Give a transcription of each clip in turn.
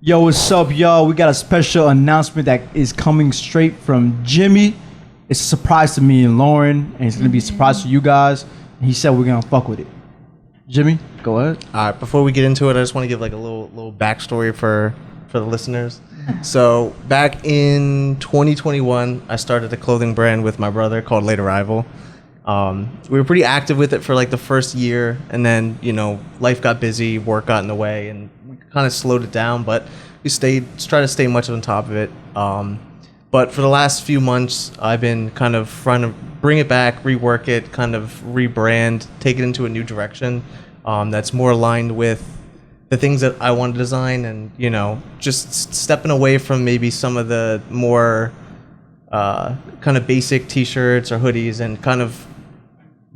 Yo, what's up, y'all? We got a special announcement that is coming straight from Jimmy. It's a surprise to me and Lauren, and it's gonna be a surprise to you guys. And he said we're gonna fuck with it. Jimmy, go ahead. All right, before we get into it, I just want to give like a little backstory for the listeners. So back in 2021, I started a clothing brand with my brother called Late Arrival. We were pretty active with it for like the first year, and then life got busy, work got in the way, and we kind of slowed it down. But we tried to stay much on top of it. But for the last few months, I've been kind of trying to bring it back, rework it, kind of rebrand, take it into a new direction that's more aligned with the things that I want to design, and just stepping away from maybe some of the more kind of basic t-shirts or hoodies, and kind of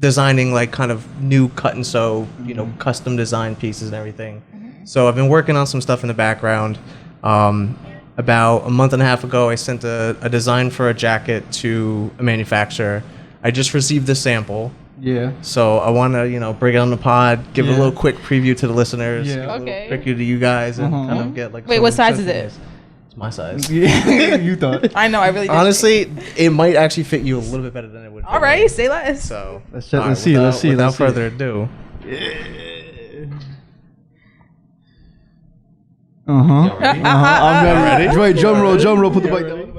designing like kind of new cut and sew, custom design pieces and everything. So I've been working on some stuff in the background. About a month and a half ago, I sent a design for a jacket to a manufacturer. I just received the sample. Yeah. So I want to, bring it on the pod, give a little quick preview to the listeners, Yeah. give a little Okay. preview to you guys, and kind of get like. Wait, what size is it? It's my size. Yeah. You thought. I know, I really did. Honestly, it might actually fit you a little bit better than it would. All right, say less. So Let's all right, see. Let's see. Without Let's see. further ado, I'm ready. Wait, drum roll. Put the mic down.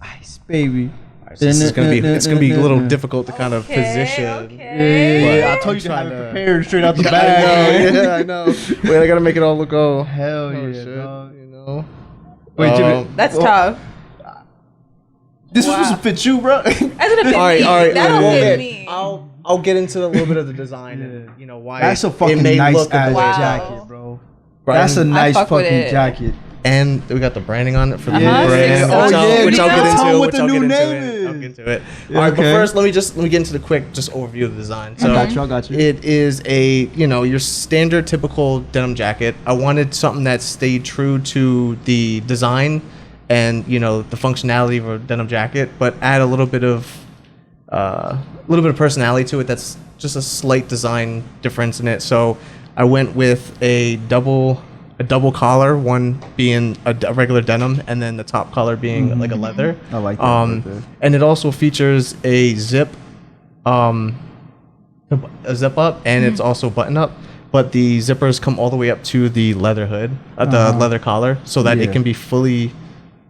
Ice, baby. so this is gonna be it's gonna be a little difficult to kind of position. Yeah. I told you to have it prepared straight out the bag. I know. Wait, I gotta make it all look all. Hell Oh, yeah, shit, dog. Wait, Jimmy. That's tough. This was supposed to fit you, bro. That's gonna fit me. All right. That'll well, fit then, me. I'll get into a little bit of the design and why That's a it fucking may nice look the ass way it does. jacket, bro. Right. That's a nice fuck with fucking it. jacket. And we got the branding on it for the new Uh-huh, brand, six which oh, I'll, yeah, which I'll you get know. into. Tell 'em what Which the I'll new get into name it. I'll is. get into it. Yeah, All right, but okay. first let me get into the quick overview of the design. So I got you. it is a your standard typical denim jacket. I wanted something that stayed true to the design and the functionality of a denim jacket, but add a little bit of personality to it. That's just a slight design difference in it. So I went with a double collar, one being a regular denim, and then the top collar being like a leather. I like that right there. And it also features a zip up, and it's also button up. But the zippers come all the way up to the leather hood, the leather collar, so that Yeah. it can be fully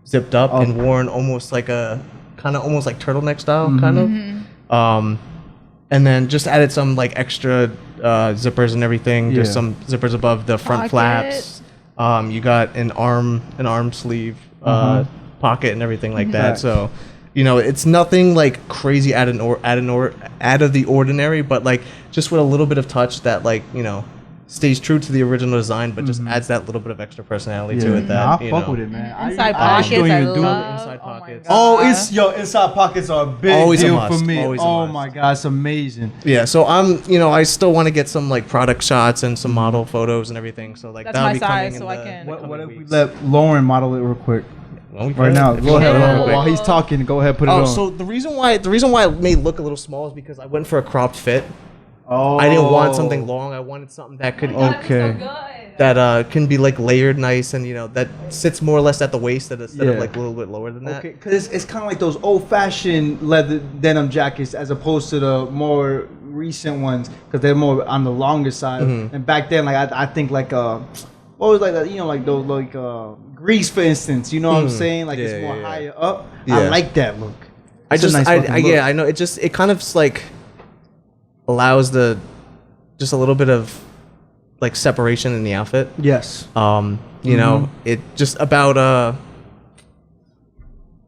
zipped up and worn almost like almost like turtleneck style, kind of. And then just added some like extra zippers and everything. Yeah. There's some zippers above the front flaps. You got an arm sleeve pocket and everything like that. Facts. So, it's nothing like crazy out of the ordinary, but like just with a little bit of touch that like stays true to the original design, but just adds that little bit of extra personality to it. That I fuck with it, man. Inside I actually pockets, don't I even do it. love. inside Oh my pockets. God. Oh, inside pockets are a big Always a deal must. for me. Always a Oh must. my god, it's amazing. Yeah, so I still want to get some like product shots and some model photos and everything. So like That's that'll my be coming size, in so the, I can- in the What coming if we weeks. let Lauren model it real quick? Well, we Right can. now, If go you ahead. want. While he's talking, go ahead, put it Oh, on. so the reason why it may look a little small is because I went for a cropped fit. Oh, I didn't want something long. I wanted something that could Okay. that can be like layered nice, and that sits more or less at the waist instead of Yeah. like a little bit lower than that. Okay, because it's kind of like those old-fashioned leather denim jackets as opposed to the more recent ones, because they're more on the longer side. And back then, like I think like what was like that? Like those like Grease, for instance. You know what I'm saying? Like it's Yeah, more yeah, yeah. higher up. Yeah. I like that look. I It's a just, nice fucking look. yeah, I know. It kind of like allows just a little bit of like separation in the outfit. Yes. You know, it just about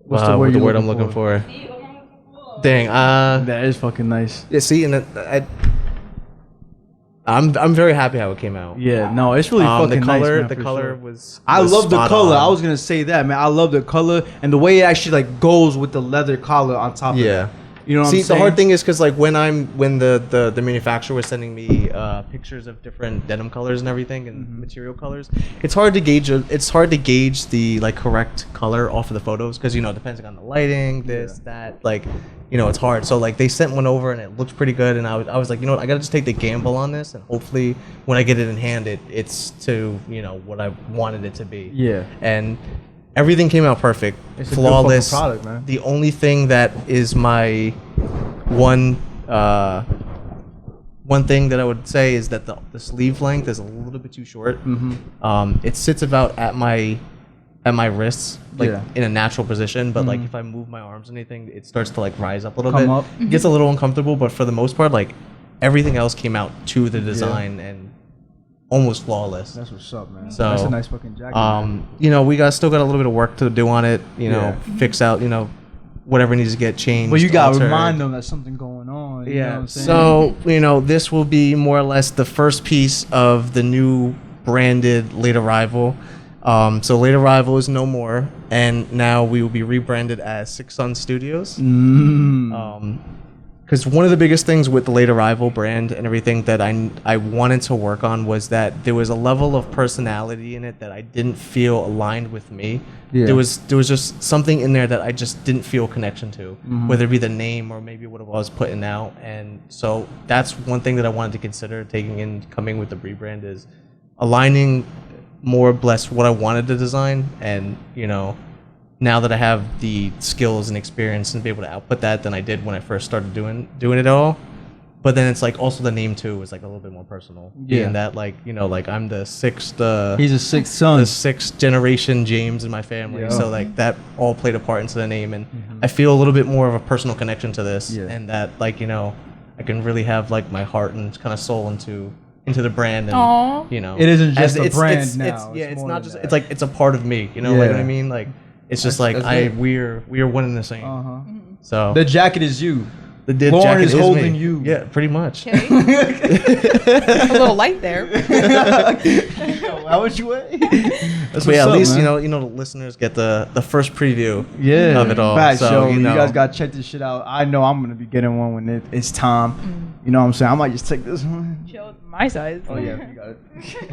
What's the word you're I'm looking for? Dang. That is fucking nice. Yeah. See, and I'm very happy how it came out. Yeah, no, it's really fucking the color, nice, man, the for color sure. was. I was love the spot color. on. I was gonna say that, man. I love the color and the way it actually like goes with the leather collar on top of Yeah. it. You know what See, I'm saying? the hard thing is because like when the manufacturer was sending me pictures of different denim colors and everything and material colors, it's hard to gauge the like correct color off of the photos because depending on the lighting, that like it's hard. So like they sent one over and it looked pretty good, and I was like, I gotta just take the gamble on this, and hopefully when I get it in hand, it's to what I wanted it to be. Yeah. And everything came out perfect, It's a good flawless. fucking product, man. The only thing that is my one thing that I would say is that the sleeve length is a little bit too short. It sits about at my wrists, like in a natural position. But like if I move my arms or anything, it starts to like rise up a little Come bit. up. It gets a little uncomfortable, but for the most part, like everything else came out to the design and almost flawless. That's what's up, man. So, that's a nice fucking jacket. Man. We still got a little bit of work to do on it. Fix out, whatever needs to get changed. But you gotta altered. remind them that something going on. You know what I'm saying? So this will be more or less the first piece of the new branded Late Arrival. So Late Arrival is no more, and now we will be rebranded as Six Sun Studios. Because one of the biggest things with the Late Arrival brand and everything that I wanted to work on was that there was a level of personality in it that I didn't feel aligned with me. Yeah. There was just something in there that I just didn't feel a connection to, whether it be the name or maybe what it was putting out. And so that's one thing that I wanted to consider coming with the rebrand is aligning more or less what I wanted to design, and now that I have the skills and experience and be able to output that than I did when I first started doing it all. But then it's like also the name too is like a little bit more personal. Yeah. Being that like like I'm the sixth He's a sixth son. the sixth generation James in my family. Yeah. So like that all played a part into the name, and I feel a little bit more of a personal connection to this, Yeah. and that like I can really have like my heart and kind of soul into the brand, and Aw. It isn't just as a brand now. It's more not than just that. it's like it's a part of me. Like Yeah. what I mean? Like it's just That's good. we are one and the same. Uh-huh. So The jacket is you. the did Lauren jacket is is holding me. you. Yeah, pretty much. Okay. A little light there. How much you weigh? That's But yeah, at up, least man. the listeners get the first preview Yeah, of it all. Facts, So yo, you you know, guys gotta check this shit out. I know I'm gonna be getting one when it's time. You know what I'm saying? I might just take this one. Chill, my size. Oh yeah, you got it.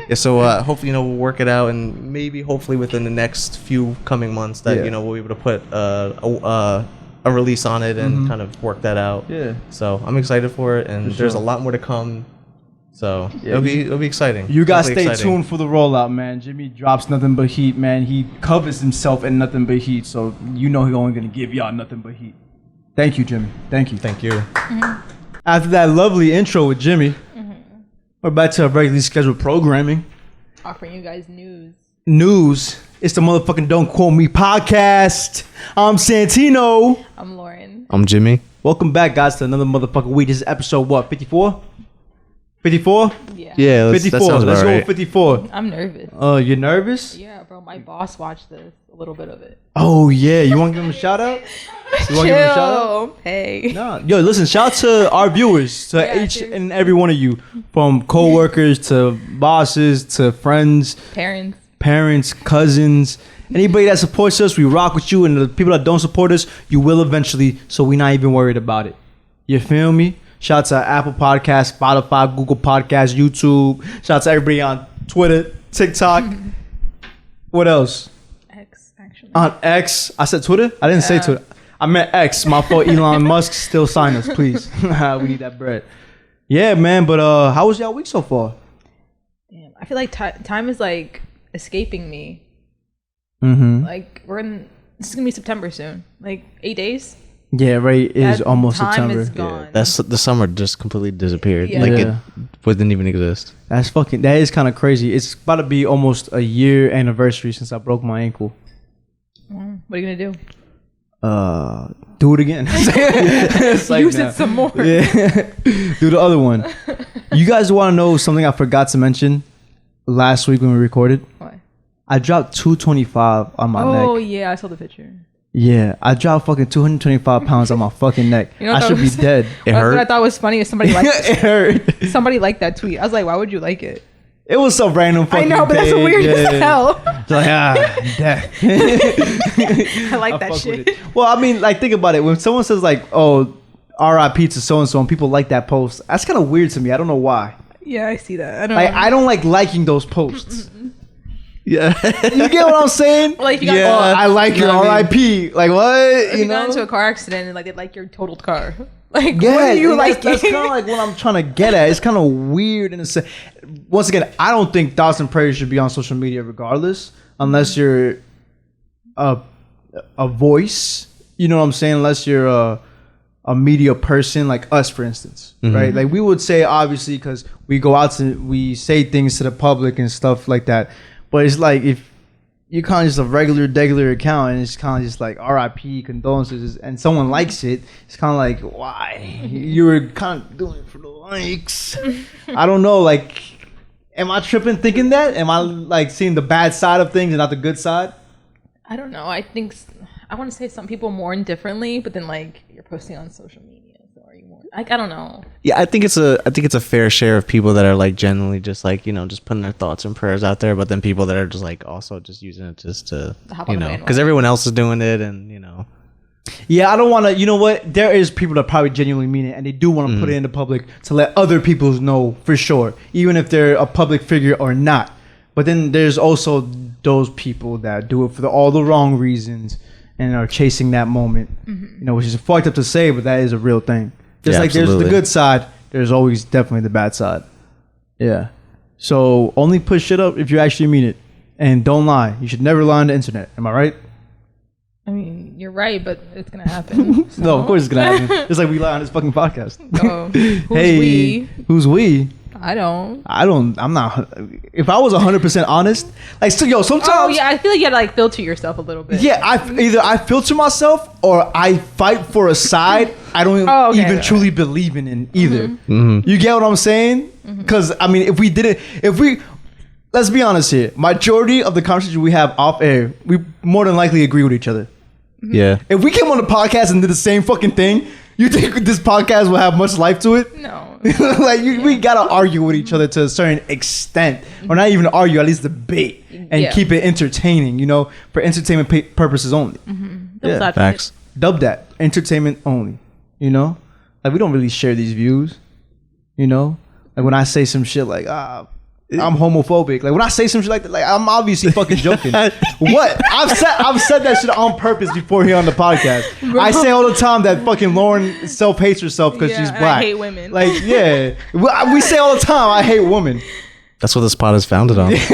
yeah, so hopefully we'll work it out, and maybe hopefully within the next few coming months that Yeah. we'll be able to put a release on it and kind of work that out. Yeah. So I'm excited for it, and For there's sure. a lot more to come. So Yeah. it'll be exciting. You guys Definitely stay exciting. tuned for the rollout, man. Jimmy drops nothing but heat, man. He covers himself in nothing but heat, so he's only gonna give y'all nothing but heat. Thank you, Jimmy. Thank you. Thank you. After that lovely intro with Jimmy, we're back to our regularly scheduled programming. Offering you guys news. News. It's the motherfucking Don't Quote Me podcast. I'm Santino. I'm Lauren. I'm Jimmy. Welcome back, guys, to another motherfucking week. This is episode what? 54? 54? Yeah. Yeah, 54. Let's go with 54. I'm nervous. Oh, you're nervous? Yeah, bro. My boss watched this. A little bit of it. Oh yeah. You want to give him a shout out? You want to give him a shout out? Chill. Hey. No. Yo, listen. Shout out to our viewers, to Yeah, each seriously. and every one of you, from coworkers to bosses to friends, Parents. parents, cousins, anybody that supports us. We rock with you, and the people that don't support us, you will eventually. So we're not even worried about it. You feel me? Shout out to Apple Podcasts, Spotify, Google Podcasts, YouTube. Shout out to everybody on Twitter, TikTok. What else? X, actually. On X. I said Twitter? I didn't say Yeah. Twitter. I meant X. My fault. Elon Musk, still sign us, please. We need that bread. Yeah, man. But how was y'all week so far? Damn. I feel like time is like escaping me. Mm-hmm. Like this is gonna be September soon. Like 8 days. Yeah, right. It is That almost time September. is gone. That's the summer just completely disappeared. Yeah. Like Yeah. it didn't even exist. That is kind of crazy. It's about to be almost a year anniversary since I broke my ankle. What are you gonna do? Do it again. It's like, Use nah. it some more. Yeah. Do the other one. You guys want to know something I forgot to mention last week when we recorded? What? I dropped 225 on my Oh neck. yeah, I saw the picture. Yeah, I dropped fucking 225 pounds on my fucking neck. You know I what should that be was? dead. It What I hurt. thought was funny is somebody liked It hurt. somebody liked that tweet. I was like, why would you like it? It was some random I fucking know, but that's page. weird Yeah. as hell. It's like, death. I like I that fuck shit. with it. Well, I mean, like, think about it. When someone says like, "Oh, R.I.P. to so and so, and people like that post. That's kind of weird to me. I don't know why. Yeah, I see that. I don't. Like, I don't like liking those posts. Yeah. You get what I'm saying? Like, you got, Yeah. I like your You know what I mean? R.I.P. Like what? if You you got know? into a car accident and like they like your totaled car. Like, Yeah, what are you that's like? kind of like what I'm trying to get at. It's kind of weird in a sense. Once again, I don't think thoughts and prayers should be on social media regardless, unless you're a voice. You know what I'm saying? Unless you're a media person like us, for instance, right? Like we would say, obviously, because we say things to the public and stuff like that. But it's like if you're kind of just a regular account and it's kind of just like RIP, condolences, and someone likes it, it's kind of like, why? You were kind of doing it for the likes. I don't know. Like, am I tripping thinking that? Am I like seeing the bad side of things and not the good side? I don't know. I think I want to say some people mourn differently, but then like you're posting on social media, so are you mourn? Like, I don't know. Yeah, I think it's a fair share of people that are like generally just like, you know, just putting their thoughts and prayers out there, but then people that are just like also just using it just to, Hop on you the know, bandwagon. because everyone else is doing it, and you know. Yeah, I don't want to. You know what? There is people that probably genuinely mean it, and they do want to put it in the public to let other people know for sure, even if they're a public figure or not. But then there's also those people that do it for all the wrong reasons and are chasing that moment. You know, which is fucked up to say, but that is a real thing. Just Yeah, like there's absolutely. the good side, there's always definitely the bad side. Yeah. So only put shit up if you actually mean it, and don't lie. You should never lie on the internet. Am I right? I mean, you're right, but it's gonna happen. So. No, of course it's gonna happen. Just like we lie on this fucking podcast. Oh, who's Hey, we? who's we? I don't. I'm not. If I was 100% honest, like, so, yo, sometimes. Oh yeah, I feel like you gotta like filter yourself a little bit. Yeah, either I filter myself or I fight for a side I don't Oh, okay, even okay. truly believe in either. You get what I'm saying? Because I mean, let's be honest here, majority of the conversations we have off air, we more than likely agree with each other. Yeah. If we came on the podcast and did the same fucking thing, you think this podcast will have much life to it? No. We gotta argue with each other to a certain extent, or not even argue, at least debate and Yeah. keep it entertaining. You know, for entertainment purposes only. Double side Facts. Dub that entertainment only. You know, like we don't really share these views. You know, like when I say some shit like I'm homophobic. Like when I say some shit like that, like I'm obviously fucking joking. What? I've said that shit on purpose before here on the podcast. I say all the time that fucking Lauren self-hates herself because Yeah, she's and I black. hate women. Like, yeah. We say all the time I hate women. That's what this pod is founded on. That's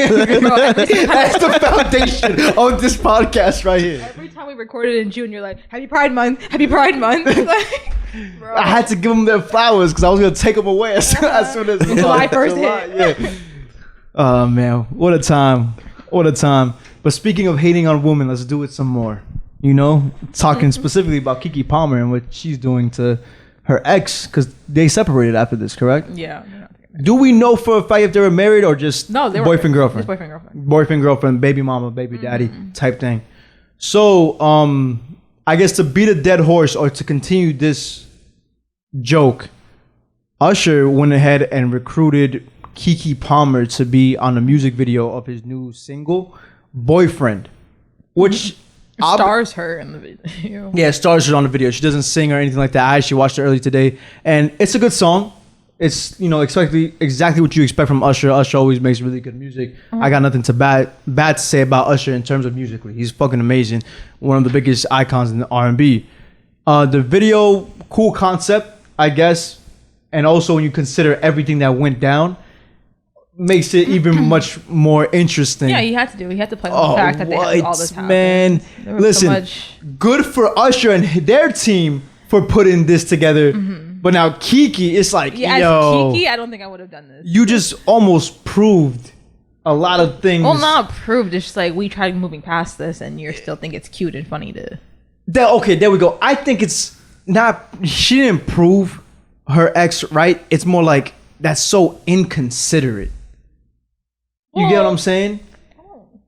the foundation of this podcast right here. Every time we recorded in June, you're like, "Happy Pride Month! Happy Pride Month!" Like, bro. I had to give them their flowers because I was gonna take them away as soon as July 1st hit. Yeah. Oh man, what a time! What a time! But speaking of hating on women, let's do it some more. You know, talking specifically about Keke Palmer and what she's doing to her ex because they separated after this, correct? Yeah. they're not together. Do we know for a fact if they were married or just No, they were boyfriend Just girlfriend? boyfriend girlfriend. Boyfriend girlfriend, baby mama, baby daddy type thing. So, I guess to beat a dead horse or to continue this joke, Usher went ahead and recruited Keke Palmer to be on the music video of his new single, Boyfriend, which Stars her in the video. yeah, stars her on the video. She doesn't sing or anything like that. I actually watched it early today, and it's a good song. It's, you know, exactly what you expect from Usher. Usher always makes really good music. I got nothing to bad to say about Usher in terms of musically. He's fucking amazing. One of the biggest icons in the R&B. The video, cool concept, I guess, and also when you consider everything that went down, makes it even much more interesting. Yeah, he had to do. He had to play with the fact that they had all this happen. Man, There was so listen, much. good for Usher and their team for putting this together. But now Keke, it's like, Yeah, as yo, Keke, I don't think I would have done this. you just almost proved a lot of things. Well, not proved. It's just like we tried moving past this, and you still think it's cute and funny to. Okay, there we go. I think it's not, she didn't prove her ex right. It's more like that's so inconsiderate. You get what I'm saying?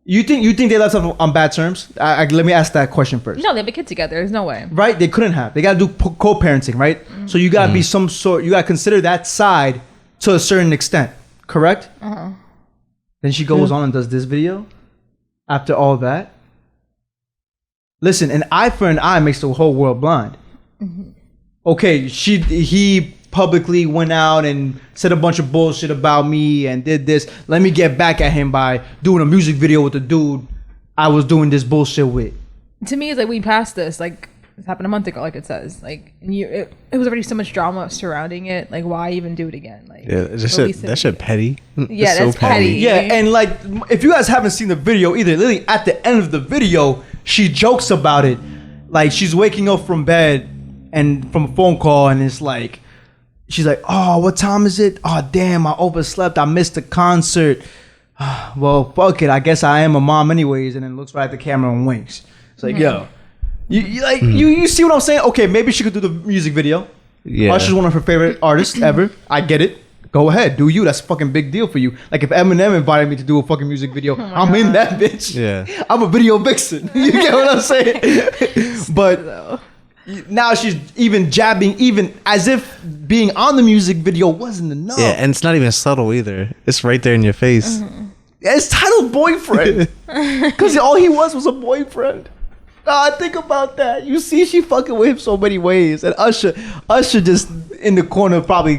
You think they left off on bad terms? Let me ask that question first. No, they have a kid together. There's no way. Right? They couldn't have. They got to do co-parenting, right? So you got to be some sort. You got to consider that side to a certain extent. Correct? Then she goes on and does this video. After all that, listen, an eye for an eye makes the whole world blind. okay, he publicly went out and said a bunch of bullshit about me and did this. Let me get back at him by doing a music video with the dude I was doing this bullshit with. To me, it's like we passed this. Like this happened a month ago. Like it says. Like and it was already so much drama surrounding it. Like why even do it again? Like Yeah, that shit petty. Yeah, It's that's petty. Yeah, and like if you guys haven't seen the video either, literally at the end of the video, she jokes about it. Like she's waking up from bed and from a phone call, and it's like she's like, "Oh, what time is it? Oh, damn, I overslept. I missed the concert. Well, fuck it. I guess I am a mom anyways." And then looks right at the camera and winks. It's like, yo, you see what I'm saying? Okay, maybe she could do the music video. Yeah. Usher's one of her favorite artists ever. I get it. Go ahead, do you. That's a fucking big deal for you. Like if Eminem invited me to do a fucking music video, I'm in that bitch. Yeah. I'm a video vixen. You get what I'm saying? But now she's even jabbing, even as if being on the music video wasn't enough. Yeah, and it's not even subtle either. It's right there in your face. It's titled boyfriend. Because all he was a boyfriend. Think about that. You see, she fucking with him so many ways. And Usher just in the corner probably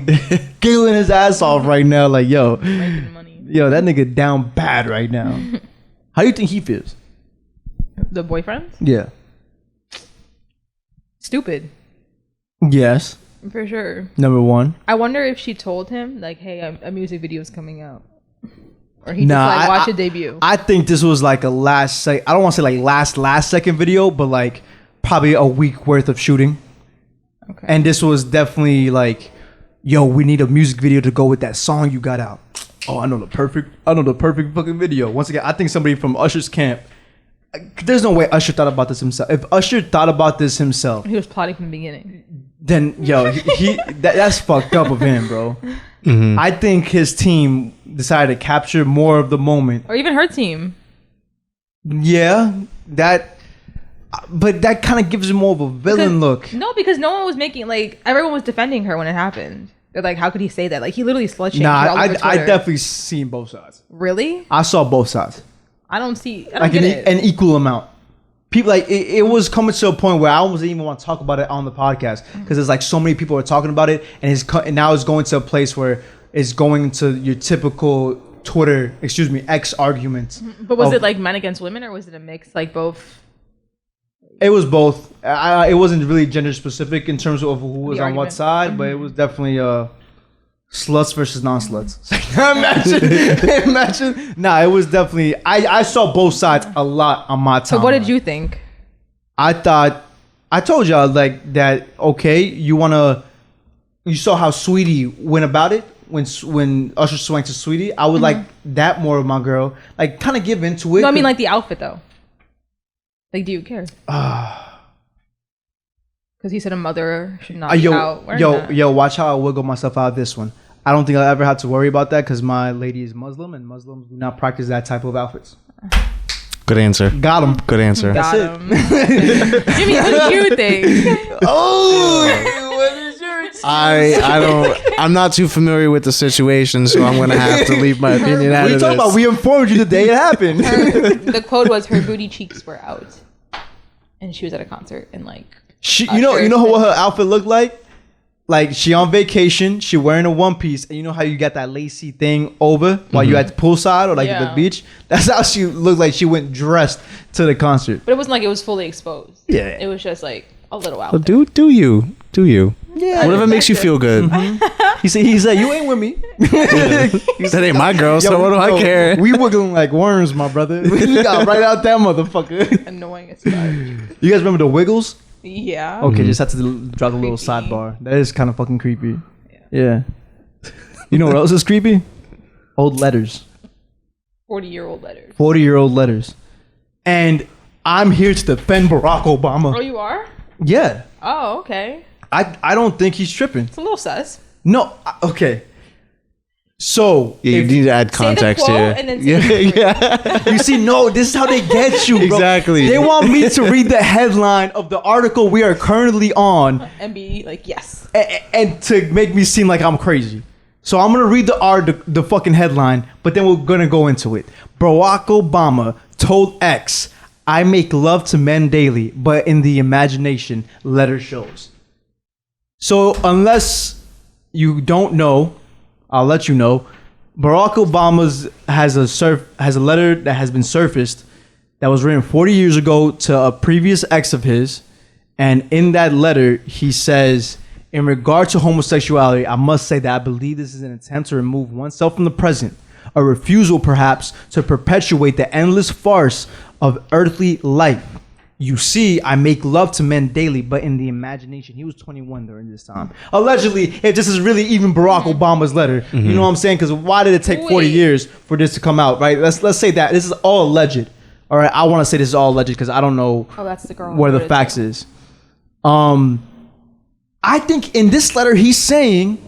giggling his ass off right now. Like, Making money. yo, that nigga down bad right now. How do you think he feels? The boyfriend? Yeah. Stupid. Yes. For sure. Number one. I wonder if she told him like, "Hey, a music video is coming out," or he Nah, just like I- watch it debut. I think this was like a I don't want to say like last second video, but like probably a week worth of shooting. Okay. And this was definitely like, yo, we need a music video to go with that song you got out. Oh, I know the perfect fucking video. Once again, I think somebody from Usher's camp. There's no way Usher thought about this himself. If Usher thought about this himself, He was plotting from the beginning. then yo, that's fucked up of him, bro. I think his team decided to capture more of the moment. Or even her team. Yeah, but that kind of gives him more of a villain look. No, because no one was making like everyone was defending her when it happened. They're like, how could he say that? Like he literally slut shamed Nah, her all over I Twitter. definitely seen both sides. Really? I saw both sides, I don't like get it. an equal amount. People like it was coming to a point where I wasn't even want to talk about it on the podcast because there's like so many people are talking about it, and now it's going to a place where it's going to your typical X arguments. But was of- it like men against women, or was it a mix, like both? It was both. It wasn't really gender specific in terms of who was The on what argument. side, but it was definitely sluts versus non-sluts. Imagine. Nah, it was definitely. I saw both sides a lot on my time. So what did you think? I thought. I told y'all like that. Okay, you saw how Sweetie went about it when Usher swung to Sweetie. I would like that more of my girl. Like kind of give into it. No, I mean like the outfit though. Like, do you care? Because he said a mother should not be out wearing that. yo, watch how I wiggle myself out of this one. I don't think I'll ever have to worry about that because my lady is Muslim and Muslims do not practice that type of outfits. Good answer. Got him. Good answer. Got That's him. Jimmy, what do you think? Oh, what is your I'm not too familiar with the situation, so I'm gonna have to leave my opinion out What are you of talking this. about? We informed you the day it happened. The quote was her booty cheeks were out, and she was at a concert and like. you know what her outfit looked like? Like she on vacation, she wearing a one piece, and you know how you got that lacy thing over while you at the poolside or like Yeah. the beach. That's how she looked like she went dressed to the concert. But it wasn't like it was fully exposed. Yeah. It was just like a little Well, outfit. do you? Yeah, Whatever makes you feel good. he said, you ain't with me. That ain't my girl, so what do I care? We wiggling like worms, my brother. We got right out that motherfucker. Annoying as fuck. You guys remember the Wiggles? Yeah. Okay, just had to drop a little Creepy. sidebar. That is kind of fucking creepy. Yeah. You know what else is creepy? Old letters. 40-year-old letters. 40-year-old letters. And I'm here to defend Barack Oh, Obama. you are? Yeah. Oh, okay. I don't think he's tripping. It's a little sus. No. Okay. So, Yeah, you if- need to add Say the context quote here. and then say the you see, no, this is how they get you, bro. Exactly. They want me to read the headline of the article we are currently on and be like, yes. and to make me seem like I'm crazy. So I'm gonna read the fucking headline, but then we're gonna go into it. Barack Obama told X, "I make love to men daily, but in the imagination, letter shows." So unless you don't know, I'll let you know. Barack Obama's has a letter that has been surfaced that was written 40 years ago to a previous ex of his, and in that letter he says, in regard to homosexuality, I must say that I believe this is an attempt to remove oneself from the present, a refusal perhaps to perpetuate the endless farce of earthly life. You see, I make love to men daily, but in the imagination, he was 21 during this time. Allegedly, if this is really even Barack Obama's letter, you know what I'm saying? Because why did it take 40 years for this to come out, right? Let's say that this is all alleged. All right, I want to say this is all alleged because I don't know that's the girl where the facts is. I think in this letter he's saying,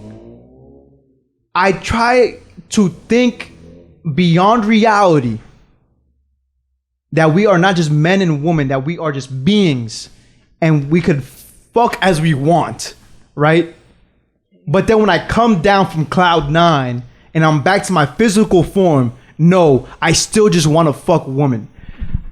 I try to think beyond reality. That we are not just men and women, that we are just beings and we could fuck as we want, right? But then when I come down from cloud 9 and I'm back to my physical form, no, I still just want to fuck woman.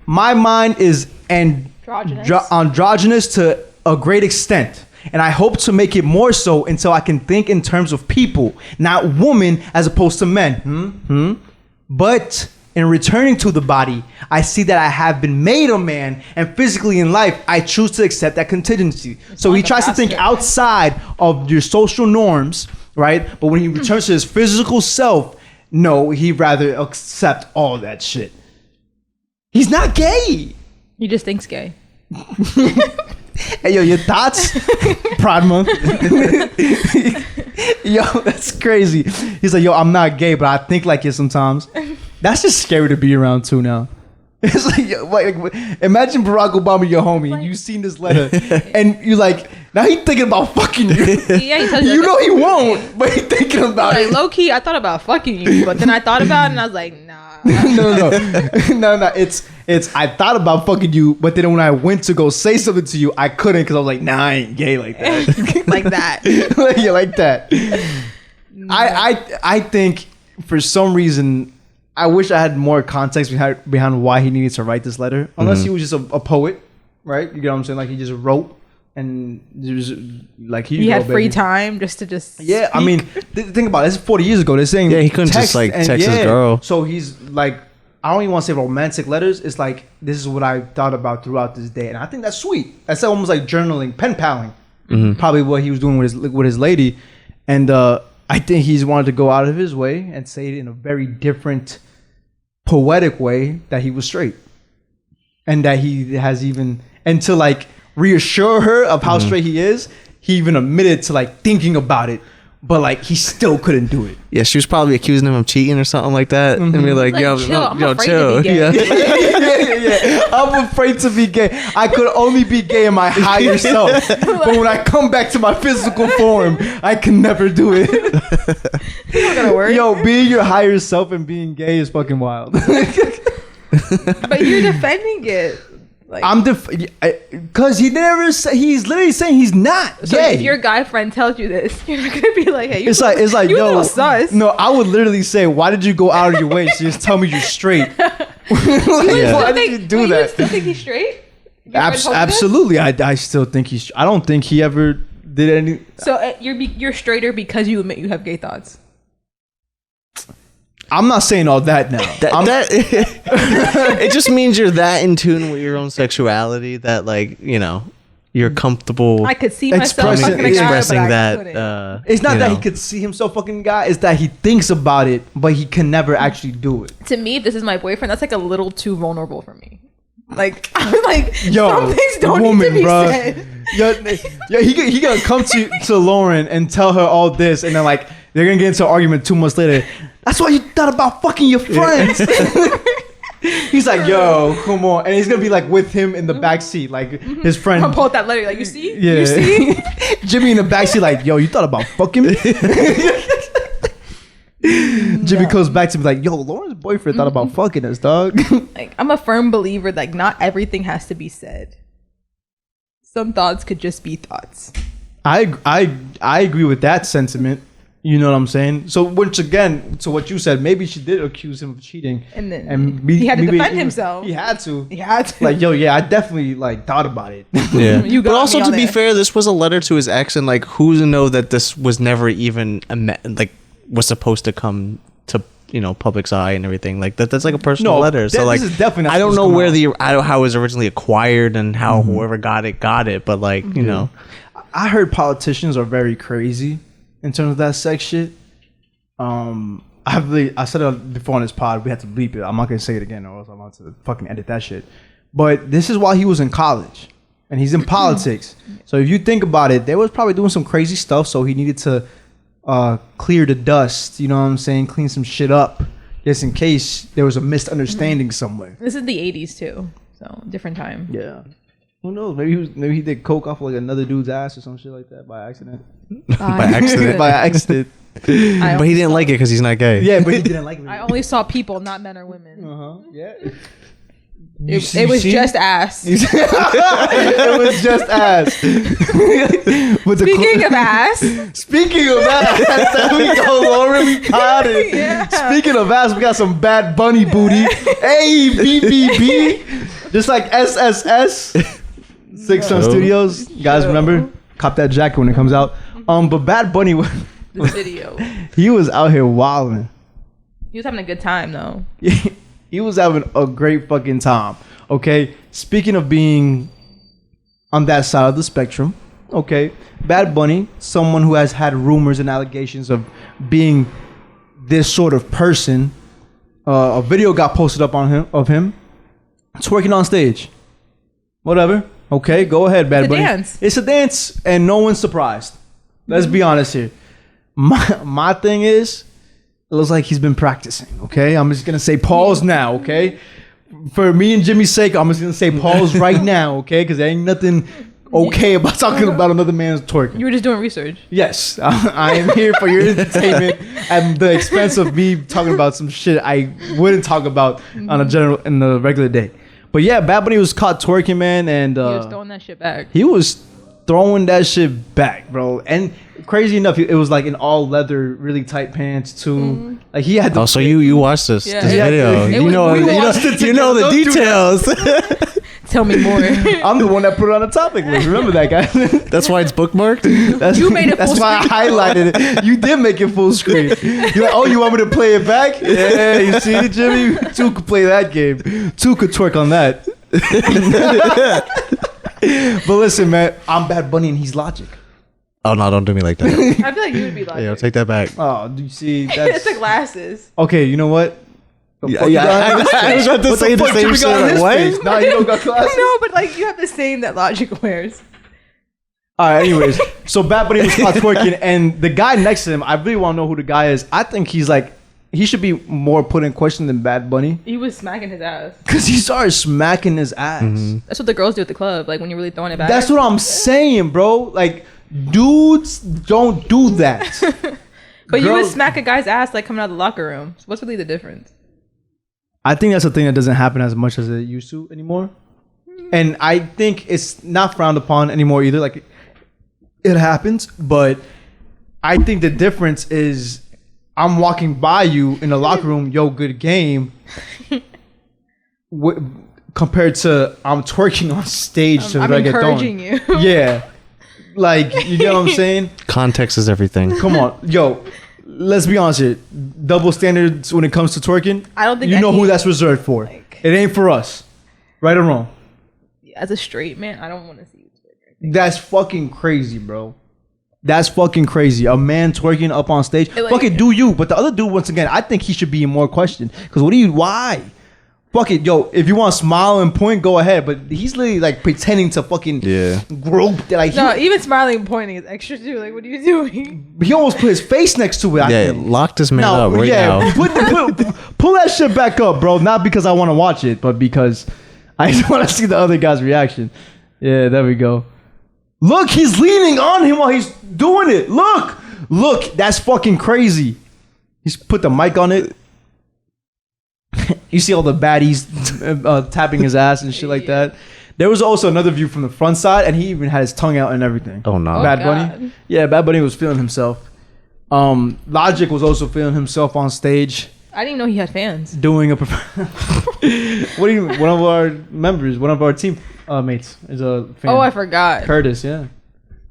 My mind is androgynous to a great extent. And I hope to make it more so until I can think in terms of people, not women as opposed to men. But in returning to the body, I see that I have been made a man, and physically in life, I choose to accept that contingency. So he tries to think outside of your social norms, right? But when he returns to his physical self, no, he'd rather accept all that shit. He's not gay. He just thinks gay. Hey, yo, your thoughts? Pride Month. Yo, that's crazy. He's like, yo, I'm not gay, but I think like it sometimes. That's just scary to be around too now. It's like, imagine Barack Obama, your homie, and you seen this letter, and you like, now he thinking about fucking you. Yeah, he tells you know he won't, but he thinking about it. Low key, I thought about fucking you, but then I thought about it and I was like, nah. No. It's I thought about fucking you, but then when I went to go say something to you, I couldn't because I was like, nah, I ain't gay like that. Like that. Yeah, like that. No. I think for some reason, I wish I had more context behind why he needed to write this letter. Unless he was just a poet, right? You get what I'm saying? Like he just wrote and just like he had free time just to speak. Yeah, I mean, think about it. This is 40 years ago. They're saying he couldn't just like text his girl. So he's like, I don't even want to say romantic letters. It's like, this is what I thought about throughout this day, and I think that's sweet. That's almost like journaling, pen paling. Probably what he was doing with his lady, and I think he's wanted to go out of his way and say it in a very different, poetic way that he was straight, and that he has even, and to like reassure her of how straight he is, he even admitted to like thinking about it, but like he still couldn't do it. Yeah, she was probably accusing him of cheating or something like that, and be like, yo, chill. I'm afraid chill. to be gay. Yeah. I'm afraid to be gay. I could only be gay in my higher self, but when I come back to my physical form, I can never do it. It's not gonna work. Yo, being your higher self and being gay is fucking wild. But you're defending it. Like, I'm because he never say, he's literally saying he's not so gay. if your guy friend tells you this, you're not gonna be like, hey, It's like you a yo, little sus. no, I would literally say, why did you go out of your way to just tell me you're straight? Why did you do that? You still think he's straight? Absolutely, I still think he's. I don't think he ever did any. So you're straighter because you admit you have gay thoughts. I'm not saying all that now. It just means you're that in tune with your own sexuality that, like, you know, you're comfortable. I could see myself fucking expressing a guy, that. It's not that he could see himself fucking a guy. It's that he thinks about it, but he can never actually do it. To me, this is my boyfriend. That's like a little too vulnerable for me. Like, I'm like, yo, some things don't need to be said. Yo, he gonna come to Lauren and tell her all this, and then like they're gonna get into an argument 2 months later. That's why you thought about fucking your friends. He's like, yo, come on. And he's going to be like with him in the backseat, like his friend. I'll pull out that letter, like, you see? Yeah. You see? Jimmy in the backseat, like, yo, you thought about fucking me? Jimmy comes back to me like, yo, Lauren's boyfriend thought about fucking us, dog. Like, I'm a firm believer that not everything has to be said. Some thoughts could just be thoughts. I agree with that sentiment. You know what I'm saying? So, which again, to what you said, maybe she did accuse him of cheating, And then he had to defend himself. He had to. He had to. Like, yo, yeah, I definitely like thought about it. Yeah. You got But also, me to on be there. fair, this was a letter to his ex, and like, who's to know that this was never even like was supposed to come to public's eye and everything like that. That's like a personal No, letter. So this like, is definitely not I don't supposed know to come where out. I don't how it was originally acquired and how whoever got it, but like you know, I heard politicians are very crazy in terms of that sex shit. I said it before on this pod. We had to bleep it. I'm not gonna say it again, or else I'm about to fucking edit that shit. But this is while he was in college, and he's in politics. So if you think about it, they was probably doing some crazy stuff. So he needed to clear the dust. You know what I'm saying? Clean some shit up, just in case there was a misunderstanding somewhere. This is the 80s too, so different time. Yeah. Who knows? Maybe he did coke off like another dude's ass or some shit like that by accident. by accident. By accident. But he didn't like it because he's not gay. Yeah, but he didn't like me. I only saw people, not men or women. Yeah. It was just ass. it was just ass. But Speaking of ass, speaking of ass, there we go, Lauren. We got it. Yeah. Speaking of ass, we got some Bad Bunny booty. Hey, BBB. Just like SSS. Six Sun Studios. Guys, remember? Cop that jacket when it comes out. But Bad Bunny, the video. he was out here wilding. He was having a good time though. He was having a great fucking time. Okay. Speaking of being on that side of the spectrum, okay, Bad Bunny, someone who has had rumors and allegations of being this sort of person. A video got posted up on him of him twerking on stage. Whatever. Okay, go ahead, Bad Bunny. Dance. It's a dance, and no one's surprised. Let's be honest here. My thing is, it looks like he's been practicing, okay? I'm just gonna say pause now, okay? For me and Jimmy's sake, I'm just gonna say pause right now, okay? Because there ain't nothing okay about talking about another man's twerking. You were just doing research. Yes, I am here for your entertainment at the expense of me talking about some shit I wouldn't talk about on in the regular day. But yeah, Bad Bunny was caught twerking, man, and He was throwing that shit back. he was throwing that shit back, bro. And crazy enough, it was like in all leather, really tight pants too. Like he had. Oh, so you watched this Yeah. this Yeah, video? it You was- know we watched it you know the together. Don't do details. Tell me more. I'm the one that put it on the topic list. Remember that guy? That's why it's bookmarked. That's, You made it That's full why I screen. highlighted it. You did make it full screen. You're like, oh, you want me to play it back? Yeah, you see, Jimmy. Two could play that game. Two could twerk on that. But listen, man, I'm Bad Bunny and he's Logic. Oh no! Don't do me like that. I feel like you would be like, Yo, take that back. Oh, do you see? it's That's the glasses. okay. You know what? The Yeah, fuck you yeah, got on this I was face? about to What say the fuck same Jimmy got on shit. his What? face? Nah, you don't got glasses. No, but like you have the same that Logic wears. All right, anyways, so Bad Bunny was caught twerking, and the guy next to him, I really want to know who the guy is. I think he's like, he should be more put in question than Bad Bunny, He was smacking his ass. because he started smacking his ass. That's what the girls do at the club. Like when you're really throwing it back. That's what I'm saying, bro. Like, dudes don't do that. But you would girls- smack a guy's ass like coming out of the locker room. So what's really the difference? I think that's a thing that doesn't happen as much as it used to anymore. And I think it's not frowned upon anymore either. Like, it happens, but I think the difference is I'm walking by you in the locker room, yo, good game, compared to I'm twerking on stage to I'm I get thrown. encouraging you. Yeah. Like, you get what I'm saying? Context is everything. Come on. Yo, let's be honest here. Double standards when it comes to twerking. I don't think you know any- who that's reserved for. like- It ain't for us. Right or wrong? As a straight man, I don't want to see you twerk. That's fucking crazy, bro. That's fucking crazy. A man twerking up on stage. Like- Fuck it, do you. But the other dude, once again, I think he should be in more question. Because why? Fuck it, yo. If you want to smile and point, go ahead. But he's literally like pretending to fucking Yeah. grope. Like No, even smiling and pointing is extra too. Like, what are you doing? he almost put his face next to it. I Yeah, think. lock this man up right now. Pull that shit back up, bro. Not because I want to watch it, but because I just want to see the other guy's reaction. Yeah, there we go. Look, he's leaning on him while he's doing it. Look, that's fucking crazy. He's put the mic on it. You see all the baddies tapping his ass and shit like that. There was also another view from the front side, and he even had his tongue out and everything. Oh no. Bad God. Bunny. Yeah, Bad Bunny was feeling himself. Logic was also feeling himself on stage I didn't even know he had fans. doing a. What do you? One of our members, one of our team mates, is a fan. Oh, I forgot. Curtis, yeah.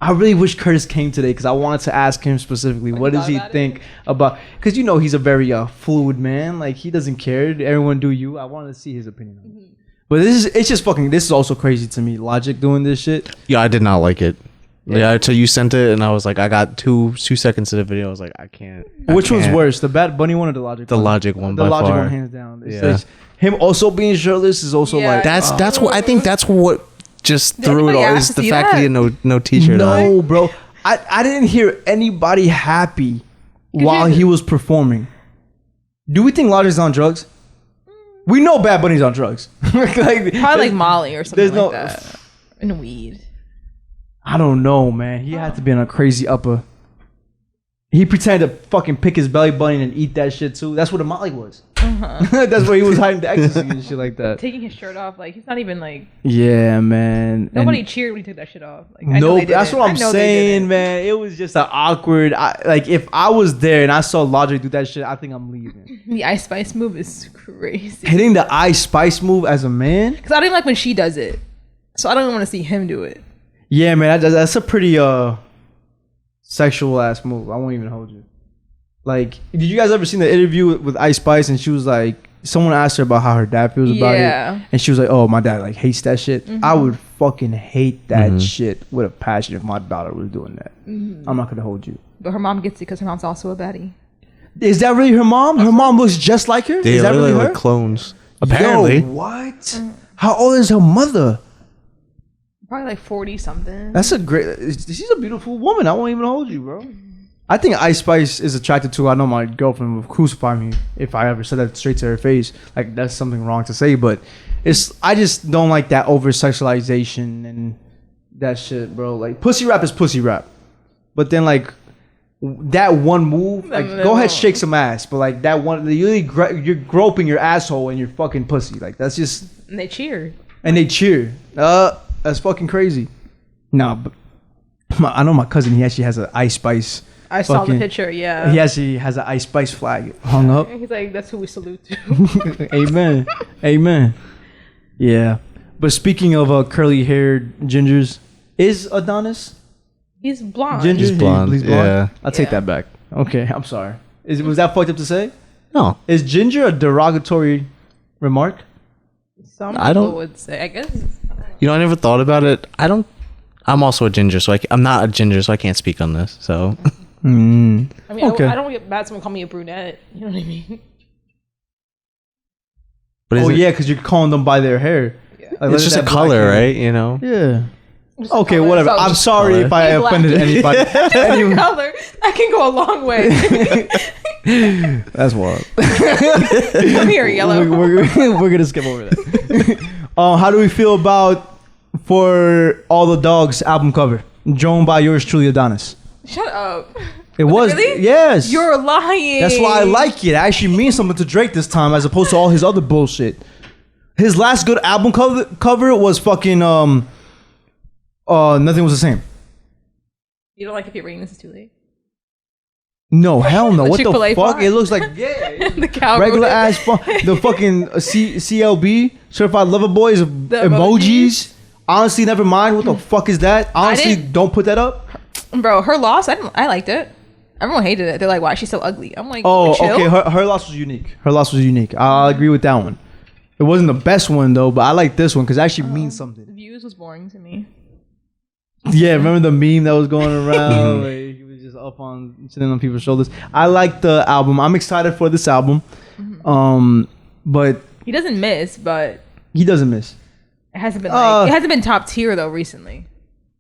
I really wish Curtis came today because I wanted to ask him specifically what does he think about, because you know he's a very fluid man, like he doesn't care, everyone do you. I wanted to see his opinion on it. But this is also crazy to me, Logic doing this shit. Yeah, I did not like it. Yeah, until you sent it, and I was like, I got two seconds of the video. I was like, I can't. Which one's worse, the Bad Bunny one or the Logic The one? Logic one The by Logic far. one, hands down. Yeah. Him also being shirtless is also Yeah, like That's what I think. That's what just Did threw it anybody all. ask Is to the see fact that he that? had no t-shirt on. no, bro. I didn't hear anybody happy while you- he was performing. Do we think Logic's on drugs? We know Bad Bunny's on drugs. Probably like Molly or something there's like no- that. And weed. I don't know, man. He had to be on a crazy upper. He pretended to fucking pick his belly button and eat that shit too. That's what a Molly was. That's where he was hiding the ecstasy and shit like that. Taking his shirt off, like he's not even like Yeah, man. nobody And cheered when he took that shit off. Like, I know no, they that's didn't. what I I'm know they saying, didn't. man. It was just an awkward. Like if I was there and I saw Logic do that shit, I think I'm leaving. The Ice Spice move is crazy. Hitting the Ice Spice move as a man. Because I don't even like when she does it, so I don't even want to see him do it. Yeah, man. That's a pretty sexual ass move. I won't even hold you. Like, did you guys ever seen the interview with Ice Spice and she was like, someone asked her about how her dad feels about Yeah. it, and she was like, "Oh, my dad like hates that shit." I would fucking hate that shit with a passion if my daughter was doing that. I'm not gonna hold you. But her mom gets it because her mom's also a baddie. Is that really her mom? Her mom looks just like her. They Is that really literally her? like clones. Apparently. Yo, what? How old is her mother? Probably like 40 something. That's a great. She's a beautiful woman. I won't even hold you, bro. I think Ice Spice is attracted to. I know my girlfriend would crucify me if I ever said that straight to her face. Like that's something wrong to say, but it's. I just don't like that over sexualization and that shit, bro. Like pussy rap is pussy rap, but then like that one move, like go ahead shake some ass, but like that one, you're groping your asshole and your fucking pussy. Like that's just. And they cheered. And they cheer. That's fucking crazy. Nah, but I know my cousin. He actually has an Ice Spice. I saw the fucking- picture, yeah. He actually has an Ice Spice flag hung up. He's like, that's who we salute to. Amen. Amen. Yeah. But speaking of curly haired gingers, is Adonis He's blonde. ginger? He's blonde, yeah. I'll take Yeah. that back. Okay, I'm sorry. Was that fucked up to say? No. Is ginger a derogatory remark? Some I don't- people would say, I guess. You know, I never thought about it. I'm also a ginger, so I'm not a ginger, so I can't speak on this. So I mean, Okay. I don't get mad someone call me a brunette. You know what I mean? but Oh is it- yeah, because you're calling them by their hair. Yeah. Like, it's just a that black color, hair. right? You know. Yeah. Just Okay, color. whatever. So I'm just sorry color. if I Black. offended anybody. Anyway, color. That can go a long way. that's wild. Come here, yellow. We're gonna skip over that. How do we feel about For All the Dogs album cover, drawn by yours truly, Adonis? Shut up. It was really? yes. You're lying. That's why I like it. It actually means something to Drake this time, as opposed to all his other bullshit. His last good album cover was fucking Nothing Was the Same. You don't like if you're reading this is too late. No, hell no. The What the Chick-fil-A fuck? font? It looks like yeah. The cow Regular wrote it. ass the fucking CLB Certified Lover Boys emojis. emojis? Honestly, never mind. What the fuck is that? Honestly, didn't- don't put that up. Bro, her loss, I liked it. Everyone hated it. They're like, why is she so ugly? I'm like, Oh, chill. okay. Her loss was unique. Her loss was unique. I'll agree with that one. It wasn't the best one though, but I like this one because it actually means something. Views was boring to me. Yeah, remember the meme that was going around? Where he was just up on sitting on people's shoulders. I like the album. I'm excited for this album. But He doesn't miss, but he doesn't miss. it hasn't been Uh, it hasn't been top tier though recently.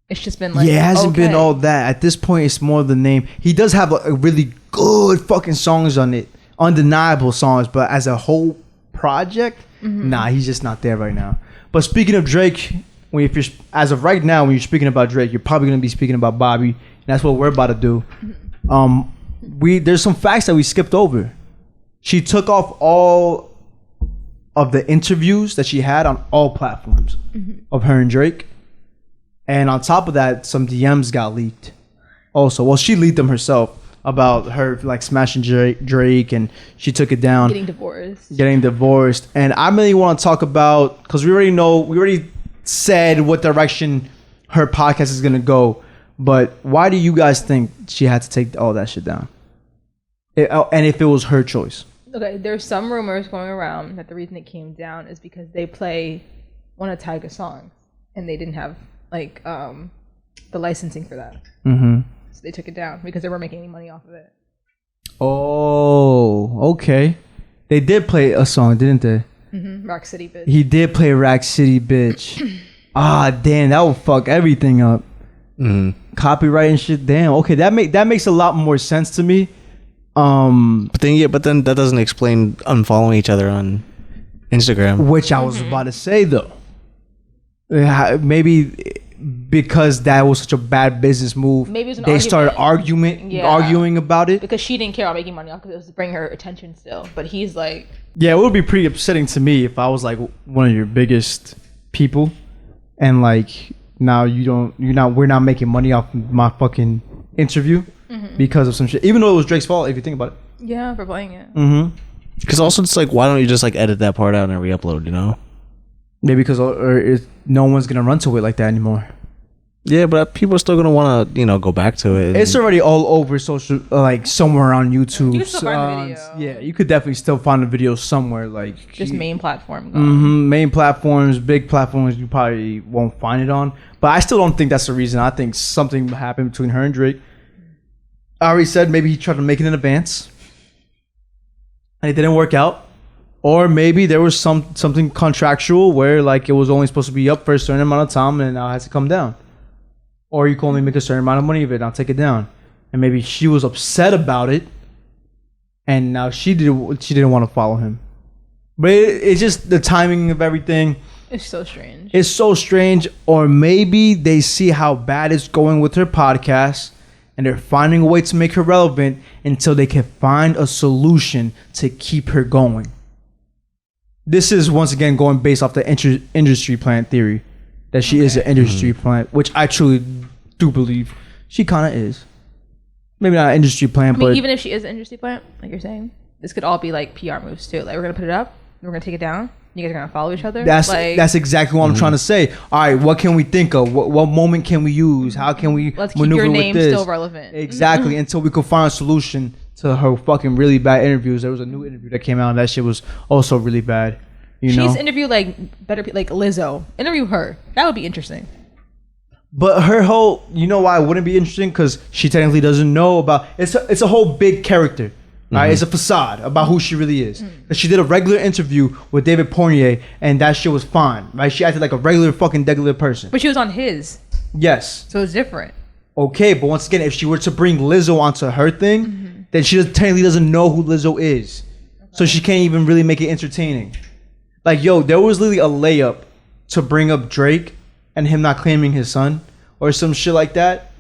It's just been like Yeah, it hasn't been okay. all that. At this point, it's more the name. He does have a really good fucking songs on it, undeniable songs. But as a whole project, nah, he's just not there right now. But speaking of Drake, if you're as of right now, when you're speaking about Drake, you're probably gonna be speaking about Bobby. And that's what we're about to do. There's some facts that we skipped over. She took off all of the interviews that she had on all platforms of her and Drake. And on top of that, some DMs got leaked. Also, well, she leaked them herself. about her like smashing Drake, and she took it down, Getting divorced. And I really want to talk about, because we already said what direction her podcast is gonna go, but why do you guys think she had to take all that shit down? And if it was her choice? Okay, there's some rumors going around that the reason it came down is because they play one of Tyga's songs and they didn't have like the licensing for that. Mm-hmm. So they took it down because they weren't making any money off of it. Oh, okay. They did play a song, didn't they? Mm-hmm. Rock City Bitch. He did play Rack City Bitch. Ah, damn, that would fuck everything up. Copyright and shit. Damn. Okay, that makes a lot more sense to me. But then that doesn't explain unfollowing each other on Instagram. Which I was about to say though. Maybe because that was such a bad business move. Maybe it was an they started argument. arguing about it. Because she didn't care about making money off, because it was to bring her attention still. But he's like, yeah, it would be pretty upsetting to me if I was like one of your biggest people, and like now we're not making money off my fucking interview because of some shit. Even though it was Drake's fault, if you think about it. yeah, for playing it. Mm-hmm. Because also it's like, why don't you just like edit that part out and re-upload? You know? Maybe because no one's gonna run to it like that anymore. Yeah, but people are still gonna want to go back to it. It's already all over social, like somewhere on YouTube. You can still find the video. Yeah, you could definitely still find the video somewhere. Like Just main platform. Gone. Main platforms, big platforms. You probably won't find it on. But I still don't think that's the reason. I think something happened between her and Drake. I already said maybe he tried to make it in advance, and it didn't work out. Or maybe there was something contractual where like it was only supposed to be up for a certain amount of time and now it has to come down. Or you can only make a certain amount of money of it, now take it down. And maybe she was upset about it, and now she didn't want to follow him. But it's just the timing of everything. It's so strange. It's so strange. Or maybe they see how bad it's going with her podcast, and they're finding a way to make her relevant until they can find a solution to keep her going. This is once again going based off the industry plant theory, that she is an industry plant, which I truly do believe she kind of is. Maybe not an industry plant, but even if she is an industry plant, like you're saying, this could all be like PR moves too. Like, we're gonna put it up, we're gonna take it down. You guys are gonna follow each other. That's exactly what I'm trying to say. All right, what can we think of? What moment can we use? How can we let's keep maneuver your name with this? still relevant. Exactly, until we could find a solution to her fucking really bad interviews. There was a new interview that came out, and that shit was also really bad. You know? She's interviewed like better, like Lizzo. Interview her. That would be interesting. But her whole, you know why it wouldn't be interesting? Because she technically doesn't know about, it's a whole big character, right? It's a facade about who she really is. She did a regular interview with David Pornier, and that shit was fine, right? She acted like a regular fucking degular person. But she was on his, Yes. so it's different. Okay, but once again, if she were to bring Lizzo onto her thing, then she technically doesn't know who Lizzo is. So she can't even really make it entertaining. Like, yo, there was literally a layup to bring up Drake and him not claiming his son or some shit like that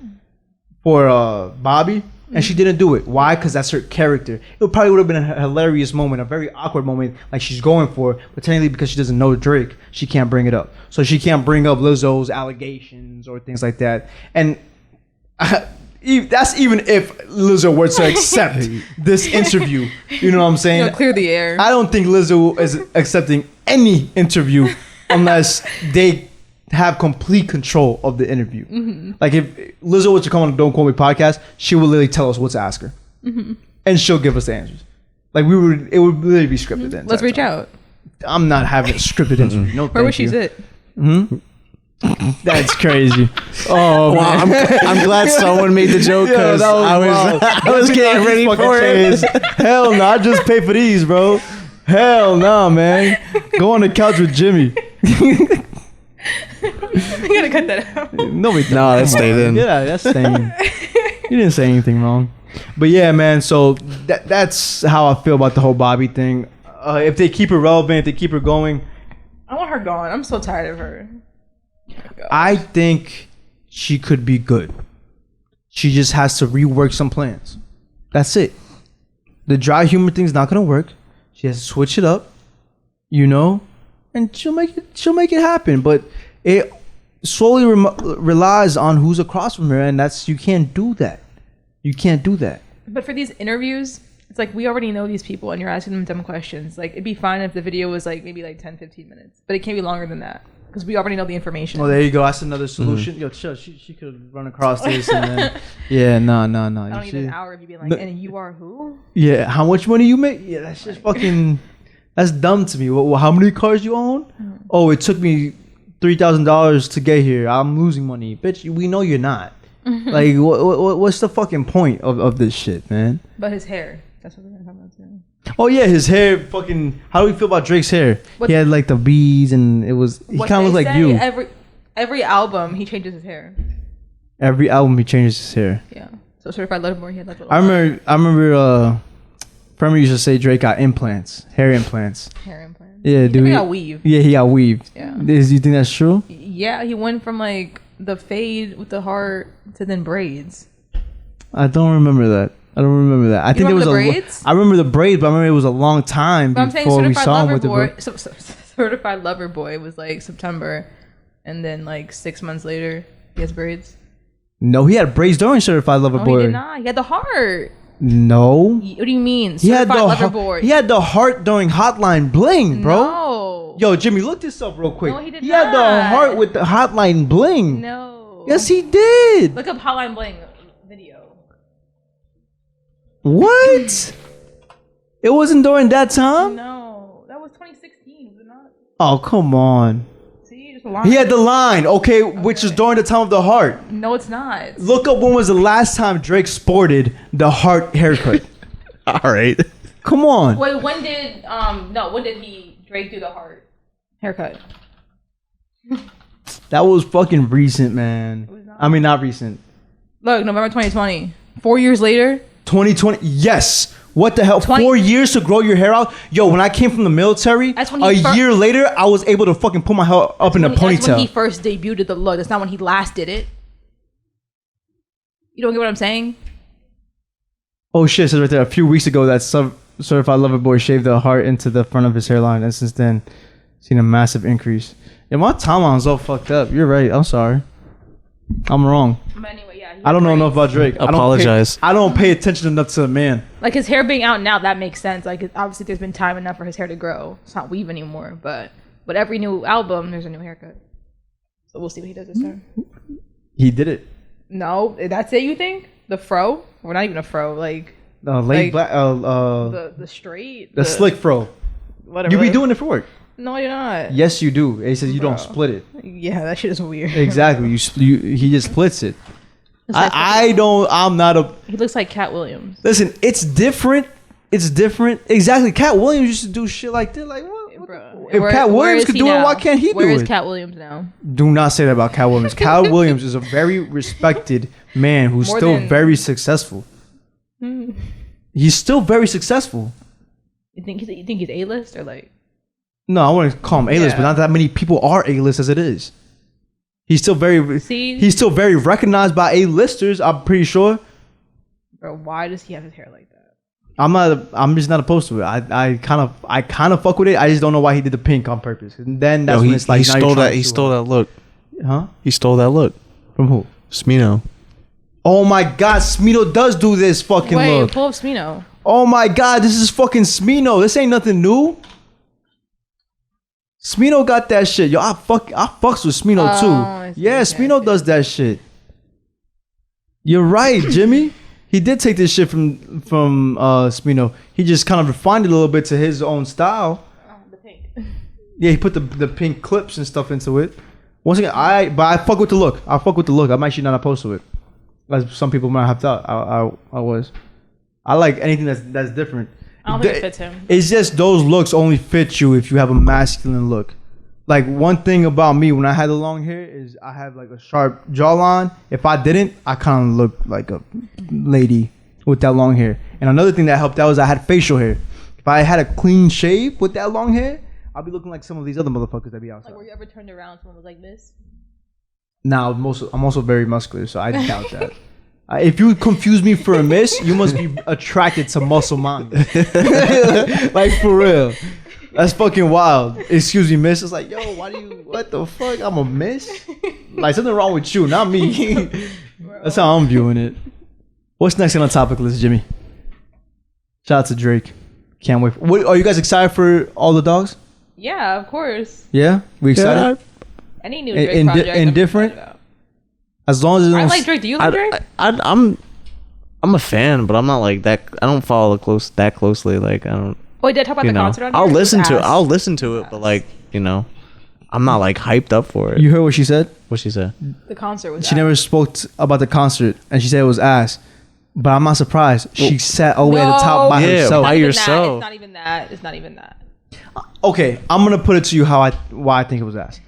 for Bobby, and she didn't do it. Why? Because that's her character. It probably would have been a hilarious moment, a very awkward moment, like she's going for, but technically because she doesn't know Drake, she can't bring it up. So she can't bring up Lizzo's allegations or things like that. And that's even if Lizzo were to accept this interview. You know what I'm saying? Clear the air. I don't think Lizzo is accepting any interview unless they have complete control of the interview. Like if Lizzo were to come on the Don't Call Me podcast, she would literally tell us what to ask her, and she'll give us the answers. Like it would literally be scripted. Then Let's reach out. I'm not having a scripted interview. No, Where would she you. sit? That's crazy. Oh, Wow, I'm glad someone made the joke because I was getting ready for it. Hell no, I just pay for these, bro. Hell no, man. Go on the couch with Jimmy. You gotta cut that out. No, that stayed in. Yeah, that's staying. You didn't say anything wrong. But yeah, man. So that's how I feel about the whole Bobby thing. If they keep her relevant, if they keep her going, I want her gone. I'm so tired of her. I think she could be good. She just has to rework some plans. That's it. The dry humor thing's not gonna work. She has to switch it up, you know, and she'll make it happen. But it solely relies on who's across from her, and you can't do that. You can't do that. but for these interviews, it's like we already know these people and you're asking them dumb questions. Like it'd be fine if the video was like maybe like 10, 15 minutes, but it can't be longer than that because we already know the information. Oh, there you go. That's another solution. Yo, chill. She could run across this and then. Yeah, no. I don't need an hour of you being like, and you are who? Yeah, how much money you make? Yeah, that's just fucking. That's dumb to me. How many cars you own? Mm-hmm. Oh, it took me $3,000 to get here. I'm losing money, bitch. We know you're not. Like, what's the fucking point of this shit, man? But his hair. That's what we're gonna talk about too. Oh yeah, his hair. Fucking. How do we feel about Drake's hair? He had like the beads, and it was. He kind of looked like you. Every album, he changes his hair. Every album, he changes his hair. Yeah. So Certified Lover Boy, he had like. I remember. Premier used to say Drake got implants, hair implants. Hair implants. Yeah, dude. He got weave. Yeah, he got weaved. Yeah. Do you think that's true? Yeah, he went from like the fade with the heart to then braids. I don't remember that. I think there was braids? I remember the braids, but I remember it was a long time but before we saw him with the braids. Certified Lover Boy was like September, and then like 6 months later, he has braids. No, he had braids during Certified Lover Boy. No, he did not. He had the heart. No. What do you mean? Certified Lover Boy. He had the heart during Hotline Bling, bro. No. Yo, Jimmy, look this up real quick. No, he did not. He not. had the heart with the Hotline Bling. No. Yes, he did. Look up Hotline Bling video. What? It wasn't during that time? No. That was 2016, was it not? Oh, come on. See, just a line. He had the line, okay, which is during the time of the heart. No, it's not. Look up when was the last time Drake sported the heart haircut. All right. Come on. Wait, when did Drake do the heart haircut? That was fucking recent, man. I mean, not recent. Look, November 2020. 4 years later. 2020. Yes. What the hell? 4 years to grow your hair out? Yo, when I came from the military, a year later, I was able to fucking put my hair up in a ponytail. That's when he first debuted the look. That's not when he last did it. You don't get what I'm saying? Oh shit, it says right there. A few weeks ago, that Certified Lover Boy shaved the heart into the front of his hairline, and since then, seen a massive increase. Yeah, my timeline's all fucked up. You're right. I'm sorry. I'm wrong. But anyway, yeah. I don't know enough about Drake. Apologize. I don't pay attention enough to the man. Like his hair being out now, that makes sense. Like obviously, there's been time enough for his hair to grow. It's not weave anymore, but every new album, there's a new haircut. So we'll see what he does this time. He did it. No, that's it. You think the fro? Or not even a fro, like black, the straight, the slick fro. Whatever. You be doing it for work. No, you're not. Yes, you do. He says you don't split it. Yeah, that shit is weird. Exactly. He just splits it. I'm not a. He looks like Cat Williams. Listen, it's different. Exactly. Cat Williams used to do shit like that. Like what? If Cat Williams could do it, why can't he do it? Where is Cat Williams now? Do not say that about Cat Williams. Cat Williams is a very respected man who's still very successful. He's still very successful. You think he's A-list or like? No, I want to call him A-list, but not that many people are A-list as it is. He's still very recognized by A-listers, I'm pretty sure. Bro, why does he have his hair like that? I'm just not opposed to it. I kind of fuck with it. I just don't know why he did the pink on purpose. And then that's when it's like he stole that look. Huh? He stole that look. From who? Smino. Oh my god, Smino does do this fucking look. Wait, pull up Smino. Oh my god, this is fucking Smino. This ain't nothing new. Smino got that shit. Yo, I fucks with Smino too. Yeah, Smino does that shit. You're right, Jimmy. He did take this shit from Smino. He just kind of refined it a little bit to his own style. The pink. Yeah, he put the pink clips and stuff into it. Once again, I fuck with the look. I fuck with the look. I'm actually not opposed to it. As some people might have thought I was. I like anything that's different. I don't think it fits him. It's just those looks only fit you if you have a masculine look. Like one thing about me when I had the long hair is I have like a sharp jawline. If I didn't, I kind of look like a lady with that long hair. And another thing that helped out was I had facial hair. If I had a clean shave with that long hair, I'll be looking like some of these other motherfuckers that be outside. Like were you ever turned around and someone was like this? Nah, I'm also very muscular, so I doubt that. If you confuse me for a miss, you must be attracted to muscle manga. Like for real. That's fucking wild. Excuse me, miss. It's like, yo, what the fuck? I'm a miss? Like something wrong with you, not me. That's how I'm viewing it. What's next on the topic list, Jimmy? Shout out to Drake. Can't wait. What, are you guys excited for all the dogs? Yeah, of course. Yeah, we excited. Any new Drake project. Indifferent. I'm excited about. As long as it I don't like Drake. Do you like Drake? I'm a fan, but I'm not like that. I don't follow that closely. Like I don't. Wait, did I talk about You the know, concert on I'll here? It was listen to it. ass. I'll listen to it, but like I'm not like hyped up for it. You heard what she said? What she said? The concert was She ass. never spoke about the concert, and she said it was ass. But I'm not surprised. She sat all the way at the top by Yeah, herself. by It's yourself. not even that. It's not even that. Okay, I'm gonna put it to you why I think it was ass.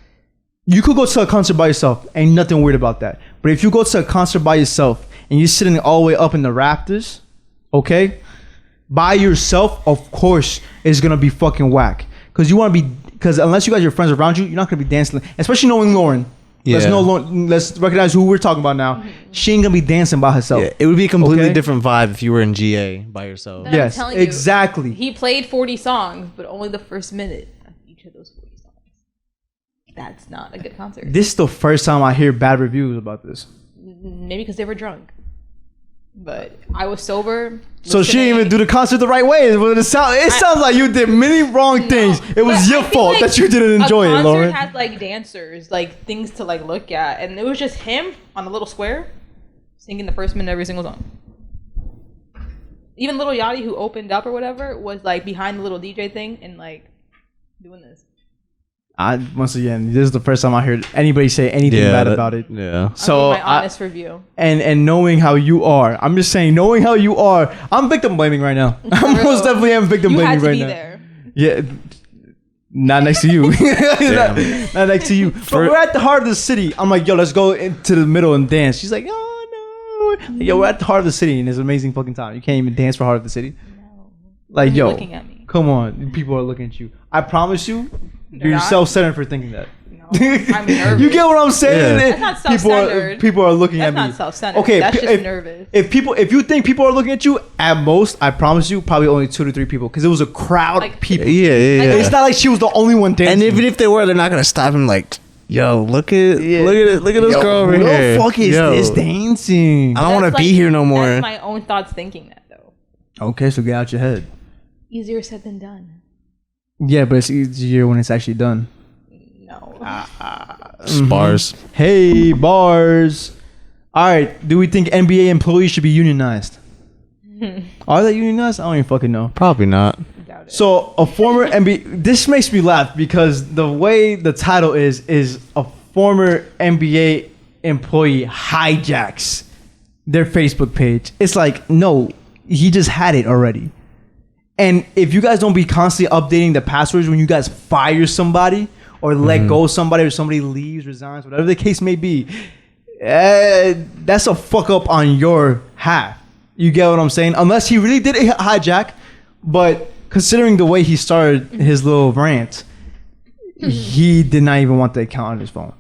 You could go to a concert by yourself. Ain't nothing weird about that. But if you go to a concert by yourself and you're sitting all the way up in the rafters, okay, by yourself, of course, it's gonna be fucking whack. Because unless you got your friends around you, you're not gonna be dancing. Especially knowing Lauren. Yeah. Let's recognize who we're talking about now. She ain't gonna be dancing by herself. Yeah, it would be a completely Okay. different vibe if you were in GA by yourself. I'm Yes, telling you, exactly. He played 40 songs, but only the first minute of each of those 40 songs. That's not a good concert. This is the first time I hear bad reviews about this. Maybe because they were drunk. But I was sober. So she didn't even do the concert the right way. It sounds like you did many wrong things. It was But your I feel fault like that you didn't enjoy a it, Lauren. concert has like dancers, like things to like look at, and it was just him on a little square singing the first minute of every single song. Even Little Yachty, who opened up or whatever, was like behind the little DJ thing and like doing this. Once again, this is the first time I heard anybody say anything bad about it. Yeah. So My honest review. and knowing how you are, I'm just saying, knowing how you are, I'm victim blaming right now. I real. most definitely am victim You blaming had to right be now. there. Yeah, not next to you. not next to you. But we're at the heart of the city. I'm like, yo, let's go into the middle and dance. She's like, oh no. Yo, we're at the heart of the city and it's an amazing fucking time. You can't even dance for heart of the city. Like, You're yo, looking at me. come on. People are looking at you. I promise you, They're you're not? self-centered for thinking that. No, I'm nervous. You get what I'm saying? Yeah. That's not People are self-centered. people are looking That's at me. not self-centered. Okay, That's just if, nervous. If you think people are looking at you, at most, I promise you, probably only 2 to 3 people, because it was a crowd Like- of people. Yeah. It's not like she was the only one dancing. And even if they were, they're not gonna stop him. Like, yo, look at this girl over who here. the fuck is Yo, this dancing? I don't want to That's be like- here no more. That's my own thoughts thinking that though. Okay, so get out your head. Easier said than done. Yeah, but it's easier when it's actually done. No. Spars. Hey, bars. All right, do we think NBA employees should be unionized? Are they unionized? I don't even fucking know. Probably not. Doubt it. So a former NBA. This makes me laugh because the way the title is a former NBA employee hijacks their Facebook page. It's like, no, he just had it already. And if you guys don't be constantly updating the passwords when you guys fire somebody or let go of somebody or somebody leaves, resigns, whatever the case may be, that's a fuck up on your half. You get what I'm saying? Unless he really did a hijack, but considering the way he started his little rant, he did not even want the account on his phone.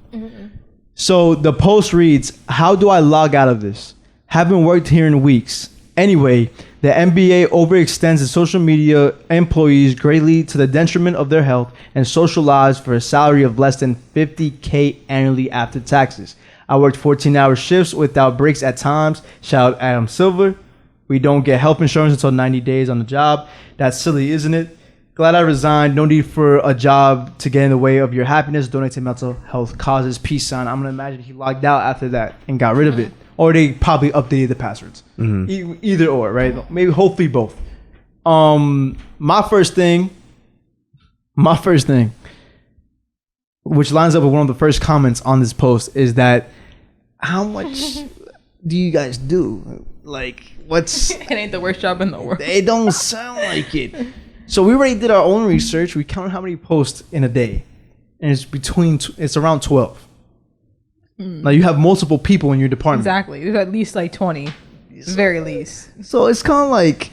So the post reads, "How do I log out of this? Haven't worked here in weeks. Anyway, the NBA overextends its social media employees greatly to the detriment of their health and social lives for a salary of less than $50K annually after taxes. I worked 14-hour shifts without breaks at times. Shout out Adam Silver. We don't get health insurance until 90 days on the job. That's silly, isn't it? Glad I resigned. No need for a job to get in the way of your happiness. Donate to mental health causes. Peace sign." I'm going to imagine he logged out after that and got rid of it. Or they probably updated the passwords. Either or, right? Maybe, hopefully both. My first thing, which lines up with one of the first comments on this post, is that how much do you guys do? Like, what's... It ain't the worst job in the world. They don't sound like it. So we already did our own research. We counted how many posts in a day, and it's around 12. Now you have multiple people in your department, Exactly. There's at least like 20. Very least. so it's kind of like,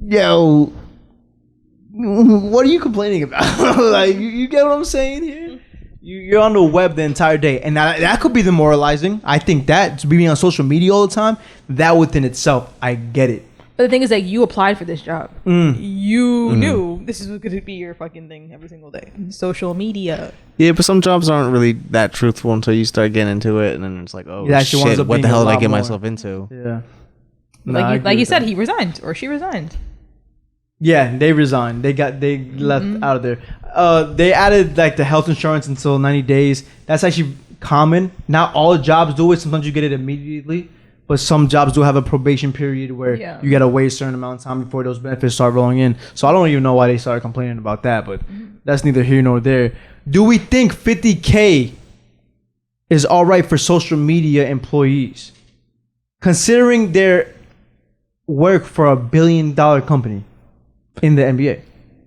yo, what are you complaining about? Like, you get what I'm saying here? You're on the web the entire day, and that could be demoralizing. I think that, to be on social media all the time, that within itself, I get it. But the thing is, like, you applied for this job. You knew this is going to be your fucking thing every single day. Social media. Yeah, but some jobs aren't really that truthful until you start getting into it, and then it's like, oh It actually winds shit, up what being the a hell did I lot get more. myself into? Yeah. Nah, I agree like you with said, that. he resigned or she resigned. Yeah, they resigned. They left out of there. They added like the health insurance until 90 days. That's actually common. Not all jobs do it. Sometimes you get it immediately, but some jobs do have a probation period where Yeah. you gotta wait a certain amount of time before those benefits start rolling in. So I don't even know why they started complaining about that, but that's neither here nor there. Do we think 50K is all right for social media employees, considering their work for $1 billion company in the NBA?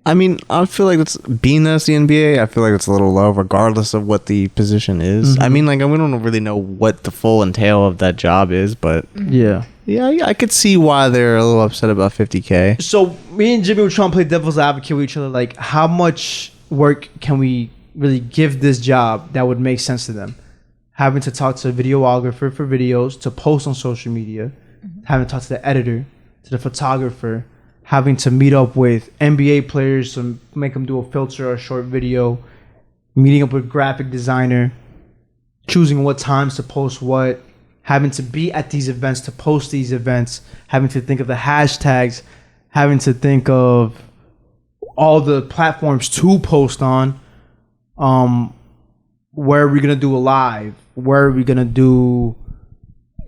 I mean, I feel like it's being that's the NBA. I feel like it's a little low, regardless of what the position is. I mean, like we don't really know what the full entail of that job is, but Yeah. yeah, I could see why they're a little upset about 50K. So me and Jimmy were trying to play devil's advocate with each other. Like, how much work can we really give this job that would make sense to them? Having to talk to a videographer for videos to post on social media, having to talk to the editor, to the photographer, having to meet up with NBA players to make them do a filter or a short video, meeting up with graphic designer, choosing what times to post what, having to be at these events to post these events, having to think of the hashtags, having to think of all the platforms to post on. Where are we gonna do a live? Where are we gonna do?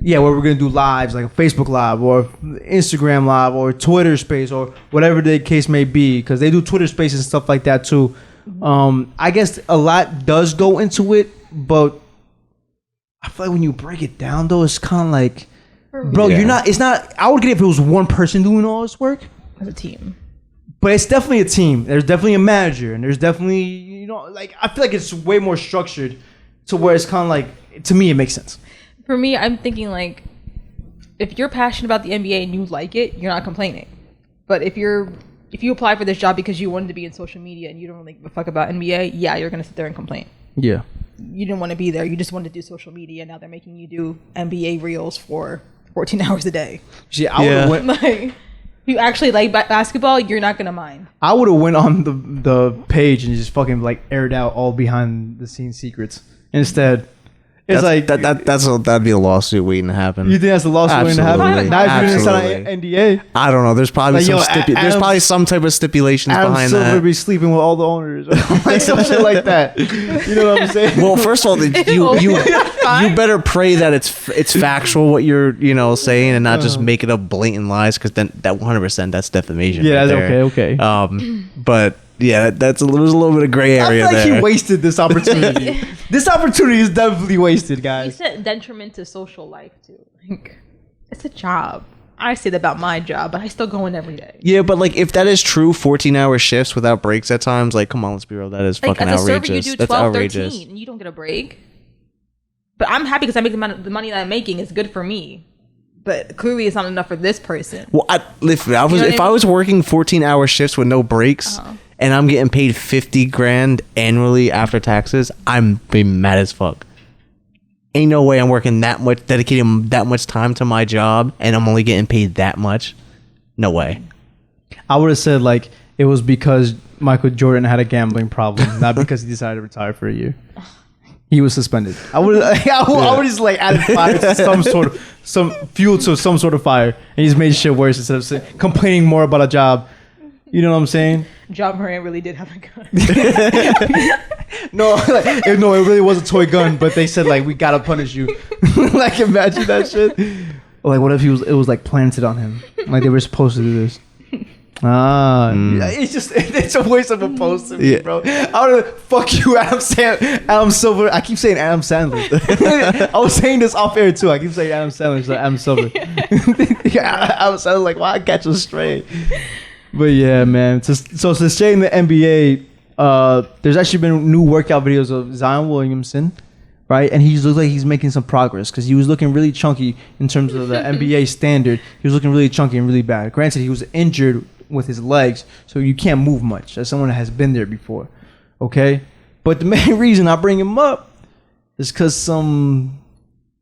Yeah, where we're gonna do lives, like a Facebook Live or Instagram Live or Twitter Space or whatever the case may be, because they do Twitter Spaces and stuff like that too. I guess a lot does go into it, but I feel like when you break it down, though, it's kind of like, bro, Yeah. you're not. It's not. I would get it if it was one person doing all this work, As a team. but it's definitely a team. There's definitely a manager, and there's definitely like I feel like it's way more structured to where it's kind of like, to me, it makes sense. For me, I'm thinking like, if you're passionate about the NBA and you like it, you're not complaining. But if you apply for this job because you wanted to be in social media and you don't really give a fuck about NBA, yeah, you're gonna sit there and complain. Yeah. You didn't want to be there. You just wanted to do social media. Now they're making you do NBA reels for 14 hours a day. See, I Yeah. would have went. Like, if you actually like basketball, you're not gonna mind. I would have went on the page and just fucking like aired out all behind the scenes secrets. Instead, it's like That'd be a lawsuit waiting to happen. you think that's the lawsuit waiting to happen? Absolutely. Not if you didn't sign Absolutely. an NDA. I don't know. There's probably Like, some yo, there's Adam- probably some type of stipulations Adam behind Silver that. be sleeping with all the owners, like some shit like that. You know what I'm saying? Well, first of all, you better pray that it's factual what you're saying and not just make it up blatant lies, because then that 100% that's defamation. Yeah, right that's there. okay. But yeah, there's a little bit of gray I area feel like there. he wasted this opportunity. This opportunity is definitely wasted, You guys. said detriment to social life too. Like, it's a job. I say that about my job, but I still go in every day. Yeah, but like if that is true, 14-hour shifts without breaks at times, like come on, let's be real, that is Like, fucking as a server, outrageous. you do That's 12, outrageous. 13, and you don't get a break. But I'm happy because I make the money that I'm making is good for me. But clearly, it's not enough for this person. Well, if I was You know what if I I mean? was working 14-hour shifts with no breaks and I'm getting paid $50,000 annually after taxes, I'm be mad as fuck. Ain't no way I'm working that much, dedicating that much time to my job, and I'm only getting paid that much. No way. I would have said like it was because Michael Jordan had a gambling problem, not because he decided to retire for a year. He was suspended. I would just like added fire to some fuel to some sort of fire, and he's made shit worse instead of complaining more about a job. You know what I'm saying? John Moran really did have a gun. No, it really was a toy gun, but they said like we gotta punish you. Like imagine that shit. Or, like what if it was like planted on him? Like they were supposed to do this. Yeah, it's a waste of a post to me, Yeah. bro. I would fuck you, Adam Silver. I keep saying Adam Sandler. I was saying this off air too. I keep saying Adam Sandler, it's like Adam Silver. Adam Sandler, like why I catch a stray? But yeah, man. So to stay in the NBA, there's actually been new workout videos of Zion Williamson, right? And he looks like he's making some progress because he was looking really chunky in terms of the NBA standard. He was looking really chunky and really bad. Granted, he was injured with his legs, so you can't move much. As someone that has been there before, okay? But the main reason I bring him up is because some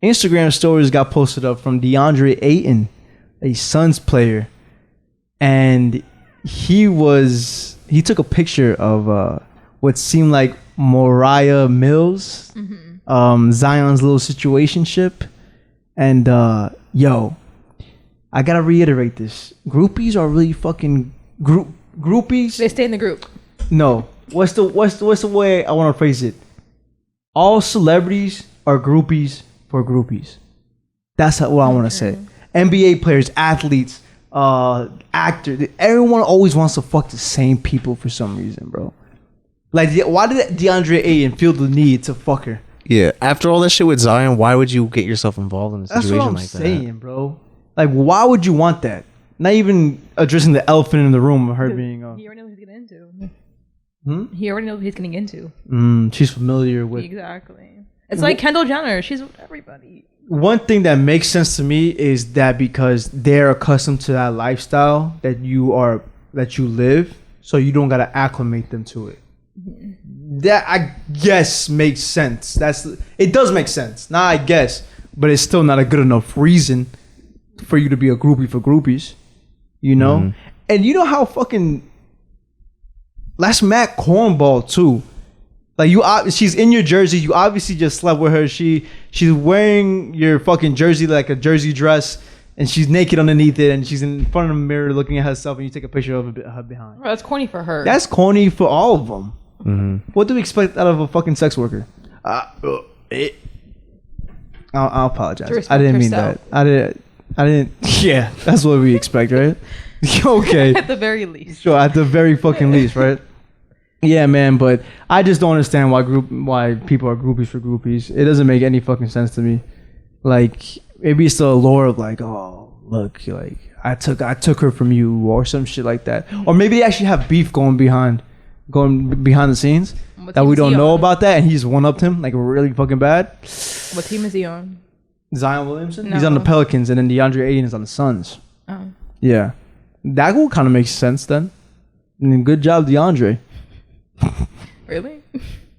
Instagram stories got posted up from DeAndre Ayton, a Suns player, and he took a picture of what seemed like Moriah Mills, Zion's little situationship, and I gotta reiterate this. Groupies are really fucking groupies. They stay in the group. No. What's the way I want to phrase it? All celebrities are groupies for groupies. That's what I want to say. NBA players, athletes, actors, everyone always wants to fuck the same people for some reason, bro. Like, why did DeAndre Ayton feel the need to fuck her? Yeah. After all that shit with Zion, why would you get yourself involved in a That's situation what I'm like saying, bro. Like, why would you want that? Not even addressing the elephant in the room of her being. He already knows what he's getting into. Hmm? He already knows what he's getting into. She's familiar with. Exactly. It's like Kendall Jenner. She's with everybody. One thing that makes sense to me is that because they're accustomed to that lifestyle that you live, so you don't gotta acclimate them to it. That I guess makes sense. It does make sense. Now I guess, but it's still not a good enough reason for you to be a groupie for groupies. You know, and you know how fucking that's Matt Cornball too. Like she's in your jersey. You obviously just slept with her. She's wearing your fucking jersey like a jersey dress, and she's naked underneath it, and she's in front of the mirror looking at herself, and you take a picture of her behind. Well, that's corny for her. That's corny for all of them. What do we expect out of a fucking sex worker? I'll apologize. I didn't mean herself. that. I didn't. Yeah, that's what we expect, right? Okay. At the very least. Sure, at the very fucking least, right? Yeah, man, but I just don't understand why people are groupies for groupies. It doesn't make any fucking sense to me. Like, maybe it's the allure of like, oh, look, like I took her from you or some shit like that. Or maybe they actually have beef going behind the scenes that we don't know about that, and he just one-upped him like really fucking bad. What team is he on? Zion Williamson? No. He's on the Pelicans, and then DeAndre Ayton is on the Suns. Oh. Yeah. That will kind of make sense then. And then good job, DeAndre. Really?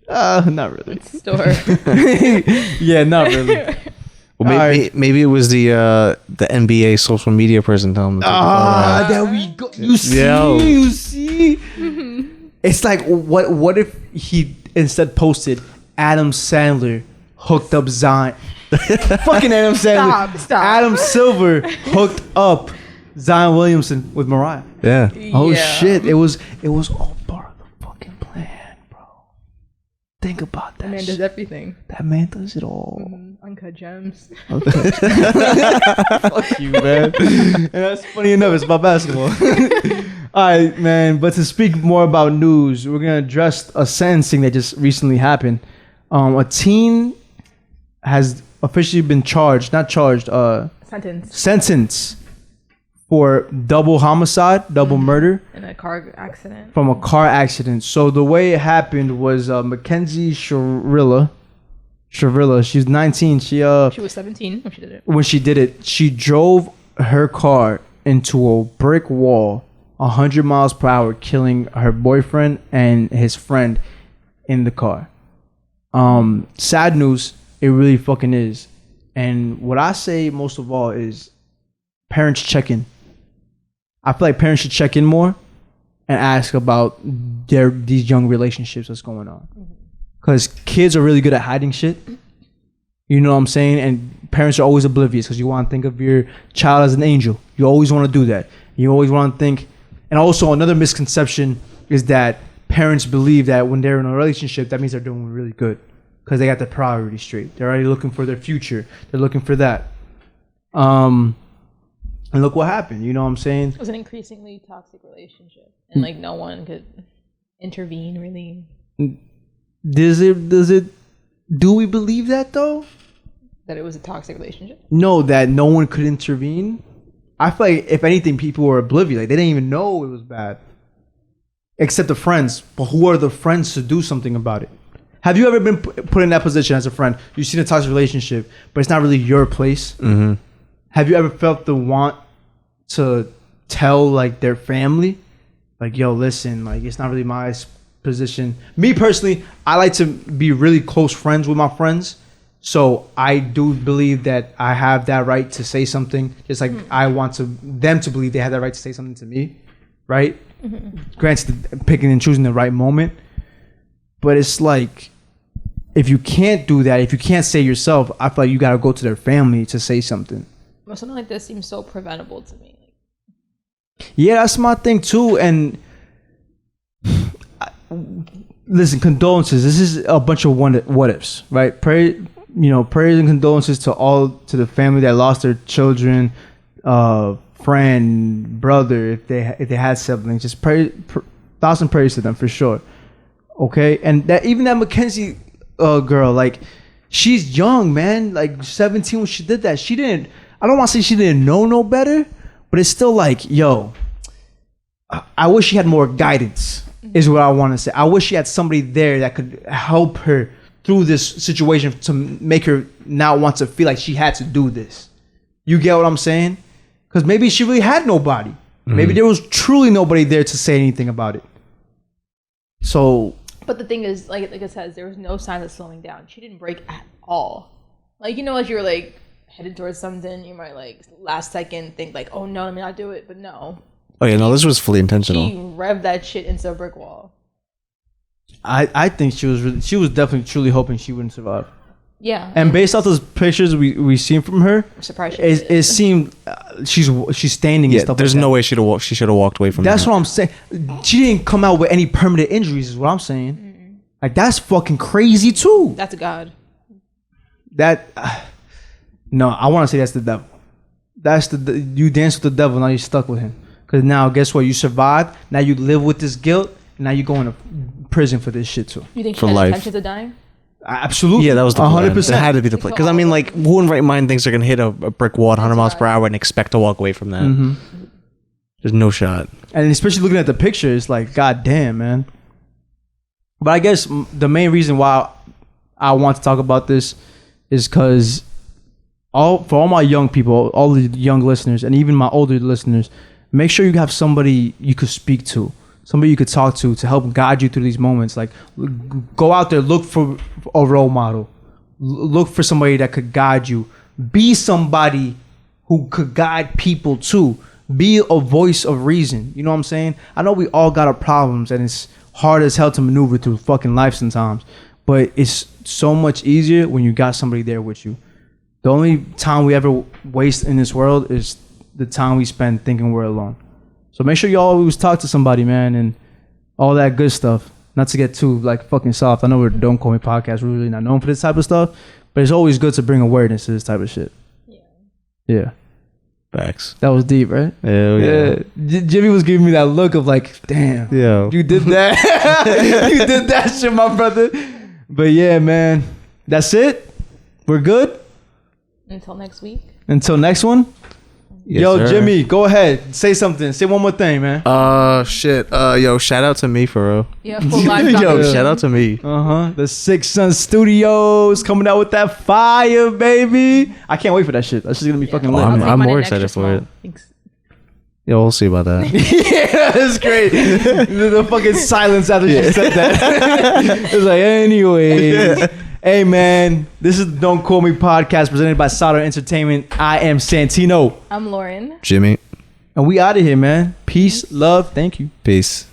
Not really. Store. Yeah, not really. Well, maybe it was the NBA social media person telling them. There we go. You see. It's like what if he instead posted Adam Sandler hooked up Zion. Fucking Adam Sandler. Stop. Adam Silver hooked up Zion Williamson with Mariah. Yeah. Oh Yeah. shit! It was all part of the fucking plan, bro. Think about that. That man shit. does everything. That man does it all. Uncut gems. Fuck you, man. And that's funny enough. It's about basketball. All right, man. But to speak more about news, we're gonna address a sentencing that just recently happened. A teen has officially been sentenced for double homicide, double murder In a car accident. from a car accident. So the way it happened was Mackenzie Shavilla, she's 19. She was 17 when she did it. when she did it, she drove her car into a brick wall 100 miles per hour, killing her boyfriend and his friend in the car. Sad news, it really fucking is. And what I say most of all is parents check in. I feel like parents should check in more and ask about these young relationships, what's going on. Because kids are really good at hiding shit. You know what I'm saying? And parents are always oblivious because you want to think of your child as an angel. You always want to do that. You always want to think. And also another misconception is that parents believe that when they're in a relationship, that means they're doing really good because they got their priorities straight. They're already looking for their future. They're looking for that. And look what happened. You know what I'm saying? It was an increasingly toxic relationship. And like no one could intervene really. Do we believe that though? That it was a toxic relationship. No, that no one could intervene. I feel like if anything, people were oblivious. Like they didn't even know it was bad, except the friends. But who are the friends to do something about it? Have you ever been put in that position as a friend? You've seen a toxic relationship, but it's not really your place. Mm-hmm. Have you ever felt the want to tell like their family, like, yo, listen, like it's not really my position. Me personally, I like to be really close friends with my friends. So I do believe that I have that right to say something, just like I want them to believe they have that right to say something to me, right? Granted, picking and choosing the right moment. But it's like, if you can't do that, if you can't say yourself, I feel like you got to go to their family to say something. something like this seems so preventable to me. Yeah, that's my thing too. And listen, condolences. This is a bunch of what ifs, right? Prayers and condolences to the family that lost their children, friend, brother, if they had siblings. Just thousand prayers to them for sure. Okay, and that Mackenzie girl, like, she's young, man, like 17 when she did that. She didn't. I don't want to say she didn't know no better, but it's still like, yo, I wish she had more guidance. Is what I want to say. I wish she had somebody there that could help her through this situation to make her not want to feel like she had to do this. You get what I'm saying? Because maybe she really had nobody. Mm-hmm. Maybe there was truly nobody there to say anything about it. So, but the thing is, like it says, there was no sign of slowing down. She didn't break at all. Like, you know, as you're like headed towards something, you might like last second think like, oh no, let me not do it. But no. Oh yeah, no, this was fully intentional. She revved that shit into a brick wall. I think she was definitely truly hoping she wouldn't survive. Yeah. And based off those pictures we seen from her, I'm surprised it seemed she's standing. Yeah, and stuff. there's like no that. way she should have walked away from. That's that. what I'm saying. She didn't come out with any permanent injuries. Is what I'm saying. Mm-mm. Like, that's fucking crazy too. That's God. That no, I want to say that's the devil. That's you dance with the devil. Now you're stuck with him. Because now, guess what? You survived. Now you live with this guilt. And now you're going to prison for this shit too. You think she for had life. intentions of dying? Absolutely. Yeah, that was the 100%. It had to be the play. Because I mean, like, who in right mind thinks they're gonna hit a brick wall at 100 miles per hour and expect to walk away from that? Mm-hmm. There's no shot. And especially looking at the picture, it's like, god damn, man. But I guess the main reason why I want to talk about this is because for all my young people, all the young listeners, and even my older listeners, make sure you have somebody you could speak to, somebody you could talk to help guide you through these moments. Like, go out there, look for a role model, look for somebody that could guide you. Be somebody who could guide people too. Be a voice of reason. You know what I'm saying? I know we all got our problems, and it's hard as hell to maneuver through fucking life sometimes. But it's so much easier when you got somebody there with you. The only time we ever waste in this world is the time we spend thinking we're alone. So make sure you always talk to somebody, man, and all that good stuff. Not to get too like fucking soft. I know we're Don't Call Me Podcast. We're really not known for this type of stuff, but it's always good to bring awareness to this type of shit. Yeah. Facts. That was deep, right? Hell yeah. Jimmy was giving me that look of like, damn. Yeah. You did that. You did that shit, my brother. But yeah, man. That's it. We're good. Until next week. Until next one. Yes, Yo, sir. Jimmy, go ahead. Say something. Say one more thing, man. Shit. Yo, shout out to me for real. Yeah, full live. Yo, Yeah. shout out to me. The Six Sun Studios coming out with that fire, baby. I can't wait for that shit. That's just gonna be fucking lit. I'm more excited for it. Thanks. Yo, we'll see about that. Yeah, that's great. the fucking silence after she said that. It's like, anyways. Hey, man, this is the Don't Call Me Podcast presented by Sauter Entertainment. I am Santino. I'm Lauren. Jimmy, And we out of here, man. Peace, love, thank you. peace.